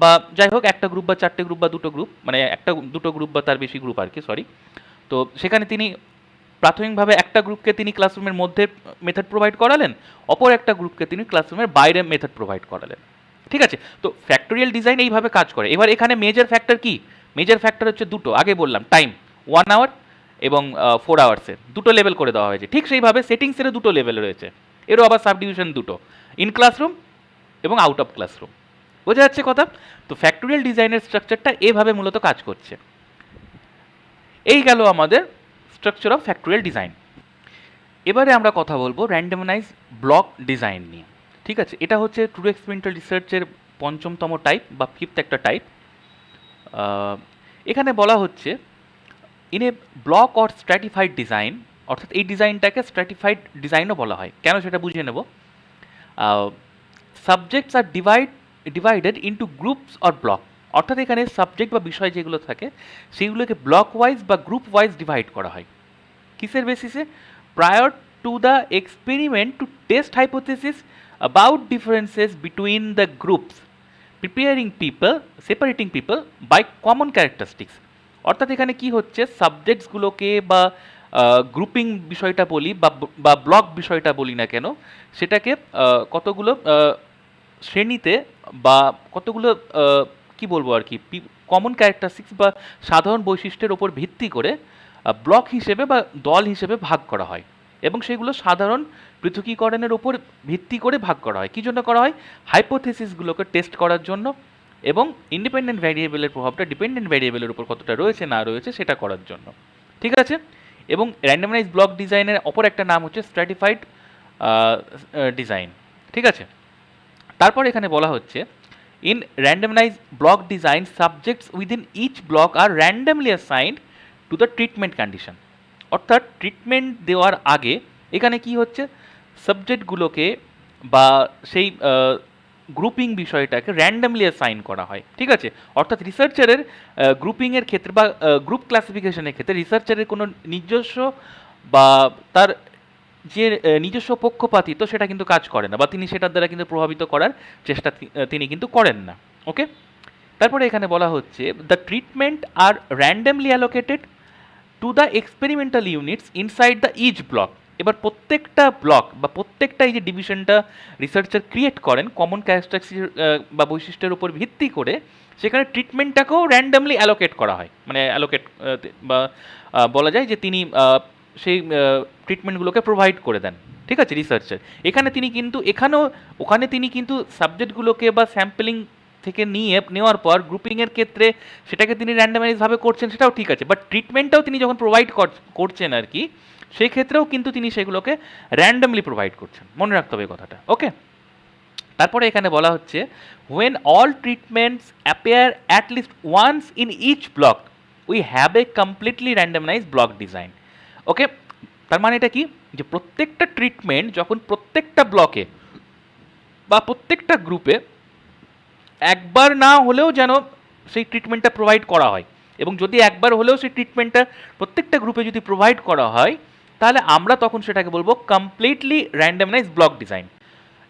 বা যাই হোক একটা গ্রুপ বা চারটে গ্রুপ বা দুটো গ্রুপ, মানে দুটো গ্রুপ বা তার বেশি গ্রুপ আর কি, সরি। তো সেখানে তিনি প্রাথমিকভাবে একটা গ্রুপকে তিনি ক্লাসরুমের মধ্যে মেথড প্রোভাইড করালেন, অপর একটা গ্রুপকে তিনি ক্লাসরুমের বাইরে মেথড প্রোভাইড করালেন। ঠিক আছে, তো ফ্যাক্টোরিয়াল ডিজাইন এইভাবে কাজ করে। এবার এখানে মেজর ফ্যাক্টর কি, মেজর ফ্যাক্টর হচ্ছে দুটো, আগে বললাম টাইম 1 আওয়ার এবং 4 আওয়ার্সের দুটো লেভেল করে দেওয়া হয়েছে। ঠিক সেইভাবে সেটিংসেরও দুটো লেভেল রয়েছে, এরও আবার সাবডিভিশন দুটো, ইন ক্লাসরুম এবং আউট অফ ক্লাসরুম। বোঝা যাচ্ছে কথা? তো ফ্যাক্টোরিয়াল ডিজাইনের স্ট্রাকচারটা এভাবে মূলত কাজ করছে। এই গেল আমাদের স্ট্রাকচার অফ ফ্যাক্টোরিয়াল ডিজাইন। এবারে আমরা কথা বলবো র্যান্ডমাইজ ব্লক ডিজাইন নিয়ে। ঠিক আছে, এটা হচ্ছে ট্রু এক্সপেরিমেন্টাল রিসার্চের পঞ্চমতম টাইপ বা ফিফথ একটা টাইপ। এখানে বলা হচ্ছে in a block or stratified design, অর্থাৎ এই ডিজাইনটাকে স্ট্র্যাটিফাইড ডিজাইনও বলা হয়। কেন সেটা বুঝিয়ে নেব। Subjects are divided into groups or block, অর্থাৎ এখানে সাবজেক্ট বা বিষয় যেগুলো থাকে সেগুলোকে ব্লক ওয়াইজ বা গ্রুপ ওয়াইজ ডিভাইড করা হয়। কিসের বেসিসে? Prior to the experiment to test hypothesis about differences between the groups, separating people by common characteristics. অর্থাৎ এখানে কি হচ্ছে, সাবজেক্টসগুলোকে বা গ্রুপিং বিষয়টা বলি বা ব্লক বিষয়টা বলি না কেন, সেটাকে কতগুলো শ্রেণীতে বা কতগুলো কি বলবো আর কি, কমন ক্যারেক্টারিস্টিক্স বা সাধারণ বৈশিষ্ট্যের ওপর ভিত্তি করে ব্লক হিসেবে বা দল হিসেবে ভাগ করা হয়, এবং সেগুলো সাধারণ পৃথকীকরণের ওপর ভিত্তি করে ভাগ করা হয়। কী জন্য করা হয়? হাইপোথেসিসগুলোকে টেস্ট করার জন্য এবং ইন্ডিপেন্ডেন্ট ভ্যারিয়েবলের প্রভাবটা ডিপেন্ডেন্ট ভ্যারিয়েবলের উপর কতটা রয়েছে না রয়েছে সেটা করার জন্য। ঠিক আছে, এবং র্যান্ডমাইজ ব্লক ডিজাইনের অপর একটা নাম হচ্ছে স্ট্র্যাটিফাইড ডিজাইন। ঠিক আছে, তারপর এখানে বলা হচ্ছে in randomize block design subjects within each block are randomly assigned to the treatment condition. অর্থাৎ ট্রিটমেন্ট দেওয়ার আগে এখানে কি হচ্ছে, সাবজেক্টগুলোকে বা সেই গ্রুপিং বিষয়টাকে র্যান্ডমলি অ্যাসাইন করা হয়। ঠিক আছে, অর্থাৎ রিসার্চারের গ্রুপিংয়ের ক্ষেত্রে বা গ্রুপ ক্লাসিফিকেশনের ক্ষেত্রে রিসার্চারের কোনো নিজস্ব বা তার যে নিজস্ব পক্ষপাতিত্ব সেটা কিন্তু কাজ করে না, বা তিনি সেটার দ্বারা কিন্তু প্রভাবিত করার চেষ্টা তিনি কিন্তু করেন না। ওকে, তারপরে এখানে বলা হচ্ছে the treatment are randomly allocated to the experimental units inside the each block. এবার প্রত্যেকটা ব্লক বা প্রত্যেকটা এই যে ডিভিশনটা রিসার্চার ক্রিয়েট করেন কমন ক্যারেক্টারিস্টিক্স বা বৈশিষ্ট্যের উপর ভিত্তি করে, সেখানে ট্রিটমেন্টটাকেও র্যান্ডমলি অ্যালোকেট করা হয়, মানে অ্যালোকেট বা বলা যায় যে তিনি সেই ট্রিটমেন্টগুলোকে প্রোভাইড করে দেন। ঠিক আছে, রিসার্চার এখানে তিনি কিন্তু ওখানে তিনি কিন্তু সাবজেক্টগুলোকে বা স্যাম্পলিং থেকে নেওয়ার পর গ্রুপিংয়ের ক্ষেত্রে সেটাকে তিনি র্যান্ডামাইজভাবে করছেন, সেটাও ঠিক আছে, বাট ট্রিটমেন্টটাও তিনি যখন প্রোভাইড করছেন আর কি, সেই ক্ষেত্রেও কিন্তু তিনি সেগুলোকে র্যান্ডামলি প্রোভাইড করছেন, মনে রাখতে হবে কথাটা। ওকে, তারপরে এখানে বলা হচ্ছে when all treatments appear at least once in each block we have a completely randomized block design. ওকে, তার মানে এটা কি, যে প্রত্যেকটা ট্রিটমেন্ট যখন প্রত্যেকটা ব্লকে বা প্রত্যেকটা গ্রুপে একবার না হলেও যেন সেই ট্রিটমেন্টটা প্রোভাইড করা হয়, এবং যদি একবার হলেও সেই ট্রিটমেন্টটা প্রত্যেকটা গ্রুপে যদি প্রোভাইড করা হয়, তাহলে আমরা তখন সেটাকে বলবো কমপ্লিটলি র্যান্ডামাইজ ব্লক ডিজাইন।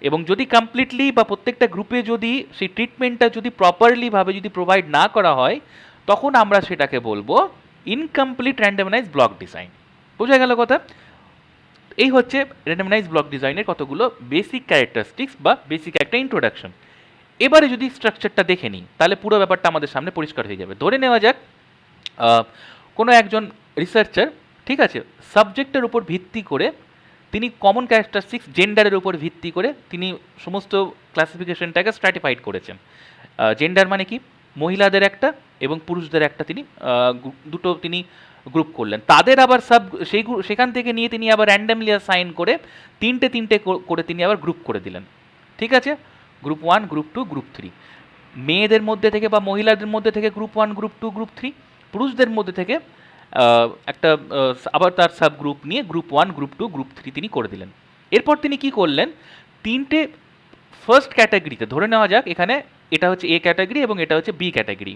এবং যদি কমপ্লিটলি বা প্রত্যেকটা গ্রুপে যদি সেই ট্রিটমেন্টটা যদি প্রপারলিভাবে যদি প্রোভাইড না করা হয়, তখন আমরা সেটাকে বলবো ইনকমপ্লিট র্যান্ডামাইজ ব্লক ডিজাইন। বোঝা গেল কথা? এই হচ্ছে র্যান্ডামাইজ ব্লক ডিজাইনের কতগুলো বেসিক ক্যারেক্টারিস্টিক্স বা বেসিক একটা ইন্ট্রোডাকশন। এবারে যদি স্ট্রাকচারটা দেখে নিই, তাহলে পুরো ব্যাপারটা আমাদের সামনে পরিষ্কার হয়ে যাবে। ধরে নেওয়া যাক কোনো একজন রিসার্চার, ঠিক আছে, সাবজেক্টের উপর ভিত্তি করে তিনি কমন ক্যারেক্টারিস্টিক্স জেন্ডারের উপর ভিত্তি করে তিনি সমস্ত ক্লাসিফিকেশনটাকে স্ট্র্যাটিফাইড করেছেন। জেন্ডার মানে কি, মহিলাদের একটা এবং পুরুষদের একটা তিনি দুটো তিনি গ্রুপ করলেন। তাদের আবার সেখান থেকে নিয়ে তিনি আবার র্যান্ডামলি অ্যাসাইন করে তিনটে করে তিনি আবার গ্রুপ করে দিলেন। ঠিক আছে, গ্রুপ 1, গ্রুপ 2, গ্রুপ 3। মেয়েদের মধ্যে থেকে বা মহিলাদের মধ্যে থেকে গ্রুপ 1, গ্রুপ 2, গ্রুপ 3। পুরুষদের মধ্যে থেকে একটা আবার তার সাব গ্রুপ নিয়ে গ্রুপ 1, গ্রুপ 2, গ্রুপ 3 তিনি করে দিলেন। এরপর তিনি কি করলেন, তিনটে ফার্স্ট ক্যাটাগরিতে, ধরে নেওয়া যাক এখানে এটা হচ্ছে এ ক্যাটাগরি এবং এটা হচ্ছে বি ক্যাটাগরি।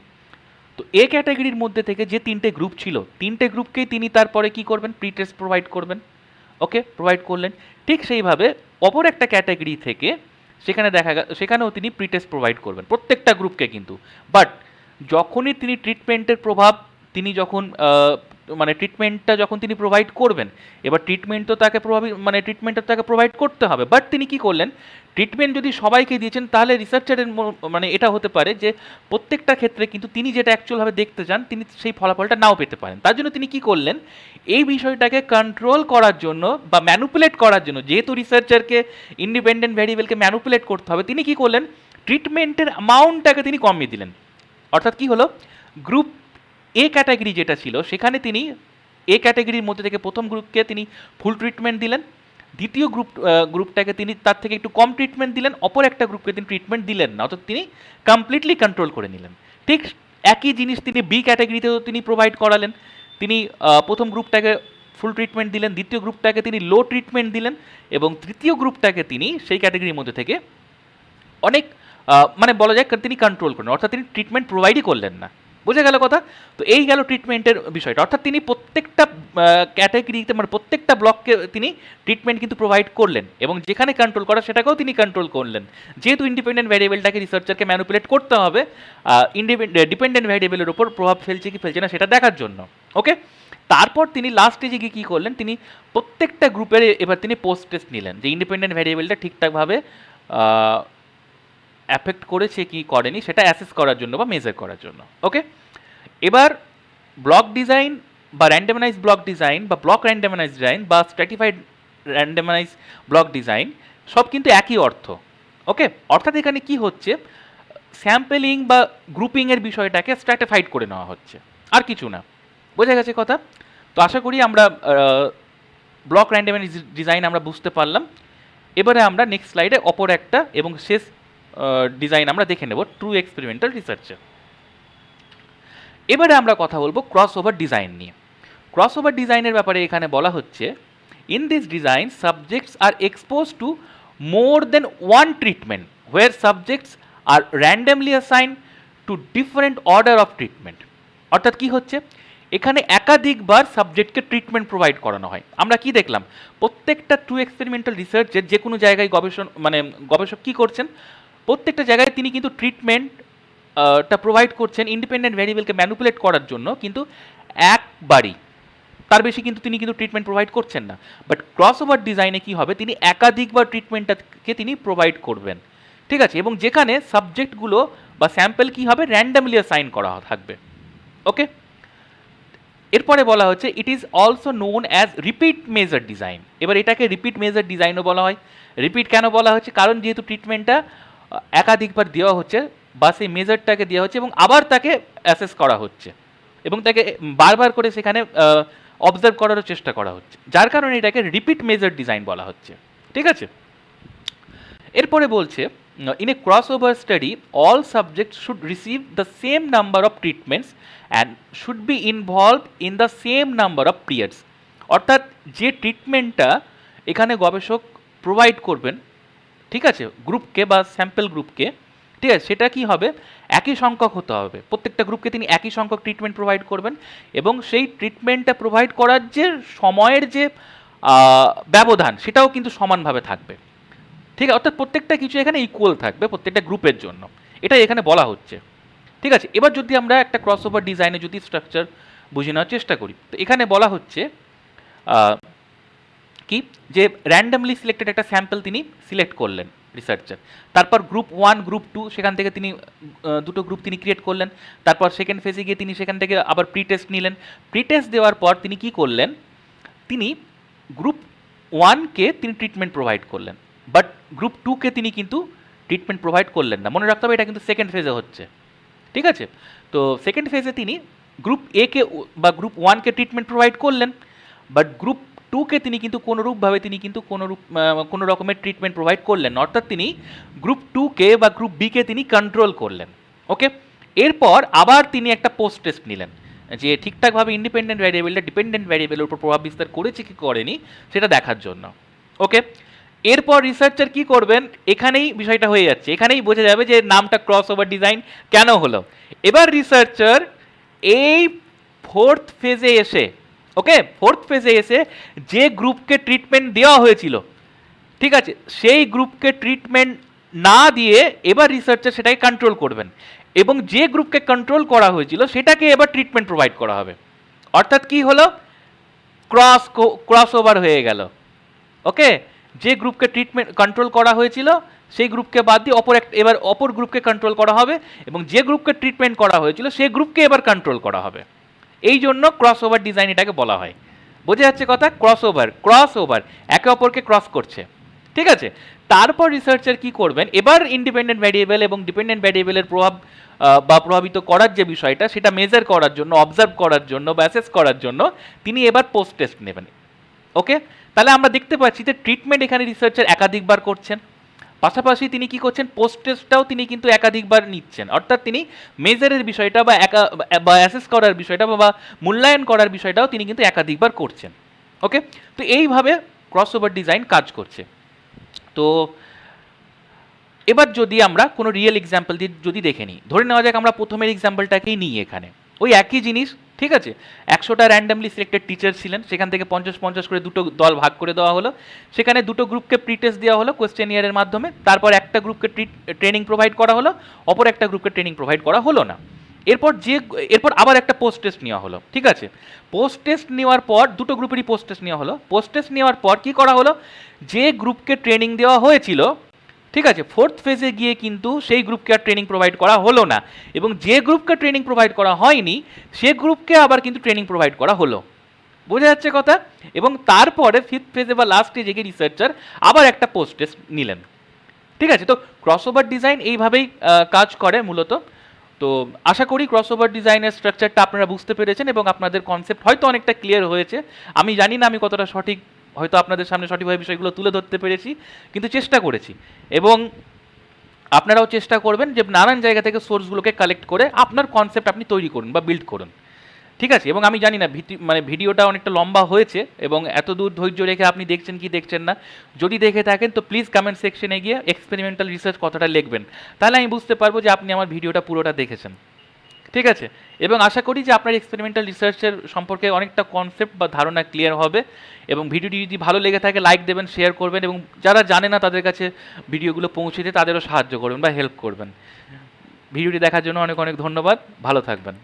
তো এ ক্যাটাগরির মধ্যে থেকে যে তিনটে গ্রুপ ছিল, তিনটে গ্রুপকেই তিনি তারপরে কি করবেন, প্রি টেস্ট প্রোভাইড করবেন। ওকে, প্রোভাইড করলেন। ঠিক সেইভাবে অপর একটা ক্যাটাগরি থেকে সেখানেও তিনি প্রি টেস্ট প্রোভাইড করবেন প্রত্যেকটা গ্রুপকে কিন্তু। বাট যখনই তিনি ট্রিটমেন্টের প্রভাব তিনি যখন মানে ট্রিটমেন্টটা যখন তিনি প্রোভাইড করবেন, এবার ট্রিটমেন্ট তো তাকে ট্রিটমেন্টটা তাকে প্রোভাইড করতে হবে, বাট তিনি কি করলেন, ট্রিটমেন্ট যদি সবাইকে দিয়েছেন, তাহলে রিসার্চারের মানে এটা হতে পারে যে প্রত্যেকটা ক্ষেত্রে কিন্তু তিনি যেটা অ্যাকচুয়ালভাবে দেখতে চান তিনি সেই ফলাফলটা নাও পেতে পারেন। তার জন্য তিনি কি করলেন, এই বিষয়টাকে কন্ট্রোল করার জন্য বা ম্যানুপুলেট করার জন্য, যেহেতু রিসার্চারকে ইন্ডিপেন্ডেন্ট ভ্যারিয়েবলকে ম্যানুপুলেট করতে হবে, তিনি কি করলেন, ট্রিটমেন্টের অ্যামাউন্টটাকে তিনি কমিয়ে দিলেন। অর্থাৎ কি হলো, গ্রুপ এ ক্যাটাগরি যেটা ছিল সেখানে তিনি এ ক্যাটাগরির মধ্যে থেকে প্রথম গ্রুপকে তিনি ফুল ট্রিটমেন্ট দিলেন, দ্বিতীয় গ্রুপটাকে তিনি তার থেকে একটু কম ট্রিটমেন্ট দিলেন, অপর একটা গ্রুপকে তিনি ট্রিটমেন্ট দিলেন না, অর্থাৎ তিনি কমপ্লিটলি কন্ট্রোল করে নিলেন। ঠিক একই জিনিস তিনি বি ক্যাটাগরিতেও তিনি প্রোভাইড করালেন। তিনি প্রথম গ্রুপটাকে ফুল ট্রিটমেন্ট দিলেন, দ্বিতীয় গ্রুপটাকে তিনি লো ট্রিটমেন্ট দিলেন, এবং তৃতীয় গ্রুপটাকে তিনি সেই ক্যাটাগরির মধ্যে থেকে অনেক মানে বলা যায় তিনি কন্ট্রোল করলেন, অর্থাৎ তিনি ট্রিটমেন্ট প্রোভাইডই করলেন না। বোঝা গেল কথা? তো এই গেল ট্রিটমেন্টের বিষয়টা, অর্থাৎ তিনি প্রত্যেকটা ক্যাটাগরিতে মানে প্রত্যেকটা ব্লককে তিনি ট্রিটমেন্ট কিন্তু প্রোভাইড করলেন, এবং যেখানে কন্ট্রোল করা সেটাকেও তিনি কন্ট্রোল করলেন, যেহেতু ইন্ডিপেন্ডেন্ট ভ্যারিয়েবলটাকে রিসার্চারকে ম্যানুপুলেট করতে হবে ডিপেন্ডেন্ট ভ্যারিয়েবলের উপর প্রভাব ফেলছে কি ফেলছে না সেটা দেখার জন্য। ওকে, তারপর তিনি লাস্ট স্টেজে গিয়ে কী করলেন, তিনি প্রত্যেকটা গ্রুপের এবার তিনি পোস্ট টেস্ট নিলেন, যে ইন্ডিপেন্ডেন্ট ভ্যারিয়েবলটা ঠিকঠাকভাবে অ্যাফেক্ট করেছে কি করেনি সেটা অ্যাসেস করার জন্য বা মেজার করার জন্য। ওকে, এবার ব্লক ডিজাইন বা র্যান্ডামাইজ ব্লক ডিজাইন বা ব্লক র্যান্ডামাইজ ডিজাইন বা স্ট্র্যাটিফাইড র্যান্ডামাইজ ব্লক ডিজাইন সব কিন্তু একই অর্থ। ওকে, অর্থাৎ এখানে কি হচ্ছে, স্যাম্পলিং বা গ্রুপিংয়ের বিষয়টাকে স্ট্র্যাটিফাইড করে নেওয়া হচ্ছে, আর কিছু না। বোঝা গেছে কথা? তো আশা করি আমরা ব্লক র্যান্ডামাইজ ডিজাইন আমরা বুঝতে পারলাম। এবারে আমরা নেক্সট স্লাইডে অপর একটা এবং শেষ ডিজাইন আমরা দেখে নেব, ট্রু এক্সপেরিমেন্টাল রিসার্চে। এবারে আমরা কথা বলবো ক্রস ওভার ডিজাইন নিয়ে। ক্রস ওভার ডিজাইনের ব্যাপারে এখানে বলা হচ্ছে, in this design subjects are expose to more than one treatment where subjects are randomly assign to different order of treatment. অর্থাৎ কি হচ্ছে, এখানে একাধিকবার সাবজেক্টকে ট্রিটমেন্ট প্রোভাইড করানো হয়। আমরা কি দেখলাম, প্রত্যেকটা ট্রু এক্সপেরিমেন্টাল রিসার্চের যে কোনো জায়গায় গবেষক কী করছেন, প্রত্যেকটা জায়গায় তিনি কিন্তু ট্রিটমেন্টটা প্রোভাইড করছেন ইন্ডিপেন্ডেন্ট ভ্যারিয়েবলকে ম্যানুপুলেট করার জন্য, কিন্তু একবারই, তার বেশি কিন্তু তিনি কিন্তু ট্রিটমেন্ট প্রোভাইড করছেন না। বাট ক্রস ওভার ডিজাইনে কী হবে, তিনি একাধিকবার ট্রিটমেন্টটাকে তিনি প্রোভাইড করবেন। ঠিক আছে, এবং যেখানে সাবজেক্টগুলো বা স্যাম্পল কী হবে, র্যান্ডামলি অ্যাসাইন করা থাকবে। ওকে, এরপরে বলা হচ্ছে it is also known as repeat measure design. এবার এটাকে রিপিট মেজার ডিজাইনও বলা হয়। রিপিট কেন বলা হচ্ছে, কারণ যেহেতু ট্রিটমেন্টটা একাধিকবার দেওয়া হচ্ছে, বা সেই মেজারটাকে দেওয়া হচ্ছে এবং আবার তাকে অ্যাসেস করা হচ্ছে এবং তাকে বারবার করে সেখানে অবজার্ভ করারও চেষ্টা করা হচ্ছে, যার কারণে এটাকে রিপিট মেজার ডিজাইন বলা হচ্ছে। ঠিক আছে, এরপরে বলছে in a cross over study all subject should receive the same number of treatments and should be involve in the same number of periods. অর্থাৎ যে ট্রিটমেন্টটা এখানে গবেষক প্রোভাইড করবেন, ঠিক আছে, গ্রুপকে বা স্যাম্পল গ্রুপকে, ঠিক আছে, সেটা কি হবে, একই সংখ্যক হতে হবে। প্রত্যেকটা গ্রুপকে তিনি একই সংখ্যক ট্রিটমেন্ট প্রোভাইড করবেন এবং সেই ট্রিটমেন্টটা প্রোভাইড করার যে সময়ের যে ব্যবধান সেটাও কিন্তু সমানভাবে থাকবে। ঠিক আছে, অর্থাৎ প্রত্যেকটা কিছু এখানে ইকুয়াল থাকবে প্রত্যেকটা গ্রুপের জন্য, এটাই এখানে বলা হচ্ছে। ঠিক আছে, এবার যদি আমরা একটা ক্রস ওভার ডিজাইনে যদি স্ট্রাকচার বুঝে নেওয়ার চেষ্টা করি, তো এখানে বলা হচ্ছে কি, যে র্যান্ডামলি সিলেক্টেড একটা স্যাম্পল তিনি সিলেক্ট করলেন রিসার্চার, তারপর গ্রুপ 1 গ্রুপ 2 সেখান থেকে তিনি দুটো গ্রুপ তিনি ক্রিয়েট করলেন, তারপর সেকেন্ড ফেজে গিয়ে তিনি সেখান থেকে আবার প্রি টেস্ট নিলেন। প্রি টেস্ট দেওয়ার পর তিনি কি করলেন, তিনি গ্রুপ 1কে তিনি ট্রিটমেন্ট প্রোভাইড করলেন, বাট গ্রুপ 2কে তিনি কিন্তু ট্রিটমেন্ট প্রোভাইড করলেন না। মনে রাখতে হবে এটা কিন্তু সেকেন্ড ফেজে হচ্ছে। ঠিক আছে, তো সেকেন্ড ফেজে তিনি গ্রুপ একে বা গ্রুপ 1কে ট্রিটমেন্ট প্রোভাইড করলেন, বাট গ্রুপ 2কে তিনি কিন্তু কোনোরূপভাবে তিনি কিন্তু কোনো রকমের ট্রিটমেন্ট প্রোভাইড করলেন না, অর্থাৎ তিনি গ্রুপ 2কে বা গ্রুপ বিকে তিনি কন্ট্রোল করলেন। ওকে, এরপর আবার তিনি একটা পোস্ট টেস্ট নিলেন যে ঠিকঠাকভাবে ইন্ডিপেন্ডেন্ট ভ্যারিয়েবলটা ডিপেন্ডেন্ট ভ্যারিয়েবলের উপর প্রভাব বিস্তার করেছে কি করেনি সেটা দেখার জন্য। ওকে, এরপর রিসার্চার কি করবেন, এখানেই বিষয়টা হয়ে যাচ্ছে, এখানেই বোঝা যাবে যে নামটা ক্রস ওভার ডিজাইন কেন হলো। এবার রিসার্চার এই ফোর্থ ফেজে এসে, ওকে, ফোর্থ ফেজে এসে যে গ্রুপকে ট্রিটমেন্ট দেওয়া হয়েছিল, ঠিক আছে, সেই গ্রুপকে ট্রিটমেন্ট না দিয়ে এবার রিসার্চার সেটাকে কন্ট্রোল করবেন এবং যে গ্রুপকে কন্ট্রোল করা হয়েছিল সেটাকে এবার ট্রিটমেন্ট প্রোভাইড করা হবে। অর্থাৎ কি হলো, ক্রস ওভার হয়ে গেল। ওকে, যে গ্রুপকে ট্রিটমেন্ট কন্ট্রোল করা হয়েছিল সেই গ্রুপকে বাদ দিয়ে এবার অপর গ্রুপকে কন্ট্রোল করা হবে এবং যে গ্রুপকে ট্রিটমেন্ট করা হয়েছিল সেই গ্রুপকে এবার কন্ট্রোল করা হবে। এই জন্য ক্রস ওভার ডিজাইন এটাকে বলা হয়। বোঝা যাচ্ছে কথা, ক্রস ওভার একে অপরকে ক্রস করছে। ঠিক আছে, তারপর রিসার্চার কি করবেন, এবার ইন্ডিপেন্ডেন্ট ভ্যারিয়েবল এবং ডিপেন্ডেন্ট ভ্যারিয়েবলের প্রভাব বা প্রভাবিত করার যে বিষয়টা সেটা মেজার করার জন্য, অবজার্ভ করার জন্য বা অ্যাসেস করার জন্য তিনি এবার পোস্ট টেস্ট নেবেন। ওকে, তাহলে আমরা দেখতে পাচ্ছি যে ট্রিটমেন্ট এখানে রিসার্চার একাধিকবার করছেন, পাশাপাশি তিনি কি করছেন, পোস্ট টেস্টটাও তিনি কিন্তু একাধিকবার নিচ্ছেন। অর্থাৎ তিনি মেজারের বিষয়টা বা অ্যাসেস করার বিষয়টা বা মূল্যায়ন করার বিষয়টাও তিনি কিন্তু একাধিকবার করছেন। ওকে, তো এইভাবে ক্রস ওভার ডিজাইন কাজ করছে। তো এবার যদি আমরা কোনো রিয়েল এক্সাম্পল দিয়ে যদি দেখে নিই, ধরে নেওয়া যাক আমরা প্রথমের এক্সাম্পলটাকেই নিই, এখানে ওই একই জিনিস, ঠিক আছে, 100টা র্যান্ডামলি সিলেক্টেড টিচার ছিলেন, সেখান থেকে 50-50 করে দুটো দল ভাগ করে দেওয়া হলো, সেখানে দুটো গ্রুপকে প্রি টেস্ট দেওয়া হলো কোয়েশ্চেনিয়ারের মাধ্যমে, তারপর একটা গ্রুপকে ট্রেনিং প্রোভাইড করা হলো, অপর একটা গ্রুপকে ট্রেনিং প্রোভাইড করা হলো না। এরপর আবার একটা পোস্ট টেস্ট নেওয়া হলো। ঠিক আছে, পোস্ট টেস্ট নেওয়ার পর দুটো গ্রুপেরই পোস্ট টেস্ট নেওয়া হলো। পোস্ট টেস্ট নেওয়ার পর কি করা হলো, যে গ্রুপকে ট্রেনিং দেওয়া হয়েছিল, ঠিক আছে, ফোর্থ ফেজে গিয়ে কিন্তু সেই গ্রুপকে আর ট্রেনিং প্রোভাইড করা হলো না এবং যে গ্রুপকে ট্রেনিং প্রোভাইড করা হয়নি সে গ্রুপকে আবার কিন্তু ট্রেনিং প্রোভাইড করা হলো। বোঝা যাচ্ছে কথা, এবং তারপরে ফিফথ ফেজে বা লাস্ট স্টেজে গিয়ে রিসার্চার আবার একটা পোস্ট টেস্ট নিলেন। ঠিক আছে, তো ক্রস ওভার ডিজাইন এইভাবেই কাজ করে মূলত। তো আশা করি ক্রস ওভার ডিজাইনের স্ট্রাকচারটা আপনারা বুঝতে পেরেছেন এবং আপনাদের কনসেপ্ট হয়তো অনেকটা ক্লিয়ার হয়েছে। আমি জানি না আমি কতটা সঠিক হয়তো আপনাদের সামনে সঠিকভাবে বিষয়গুলো তুলে ধরতে পেরেছি, কিন্তু চেষ্টা করেছি এবং আপনারাও চেষ্টা করবেন যে নানান জায়গা থেকে সোর্সগুলোকে কালেক্ট করে আপনার কনসেপ্ট আপনি তৈরি করুন বা বিল্ড করুন। ঠিক আছে, এবং আমি জানি না ভিডিওটা অনেকটা লম্বা হয়েছে এবং এত দূর ধৈর্য রেখে আপনি দেখছেন কি দেখছেন না, যদি দেখে থাকেন তো প্লিজ কমেন্ট সেকশনে গিয়ে এক্সপেরিমেন্টাল রিসার্চ কথাটা লিখবেন, তাহলে আমি বুঝতে পারবো যে আপনি আমার ভিডিওটা পুরোটা দেখেছেন। ঠিক আছে, এবং আশা করি যে আপনার এক্সপেরিমেন্টাল রিসার্চের সম্পর্কে অনেকটা কনসেপ্ট বা ধারণা ক্লিয়ার হবে এবং ভিডিওটি যদি ভালো লেগে থাকে লাইক দেবেন, শেয়ার করবেন এবং যারা জানে না তাদের কাছে ভিডিওগুলো পৌঁছে দিতে তাদেরও সাহায্য করবেন বা হেল্প করবেন। ভিডিওটি দেখার জন্য অনেক অনেক ধন্যবাদ, ভালো থাকবেন।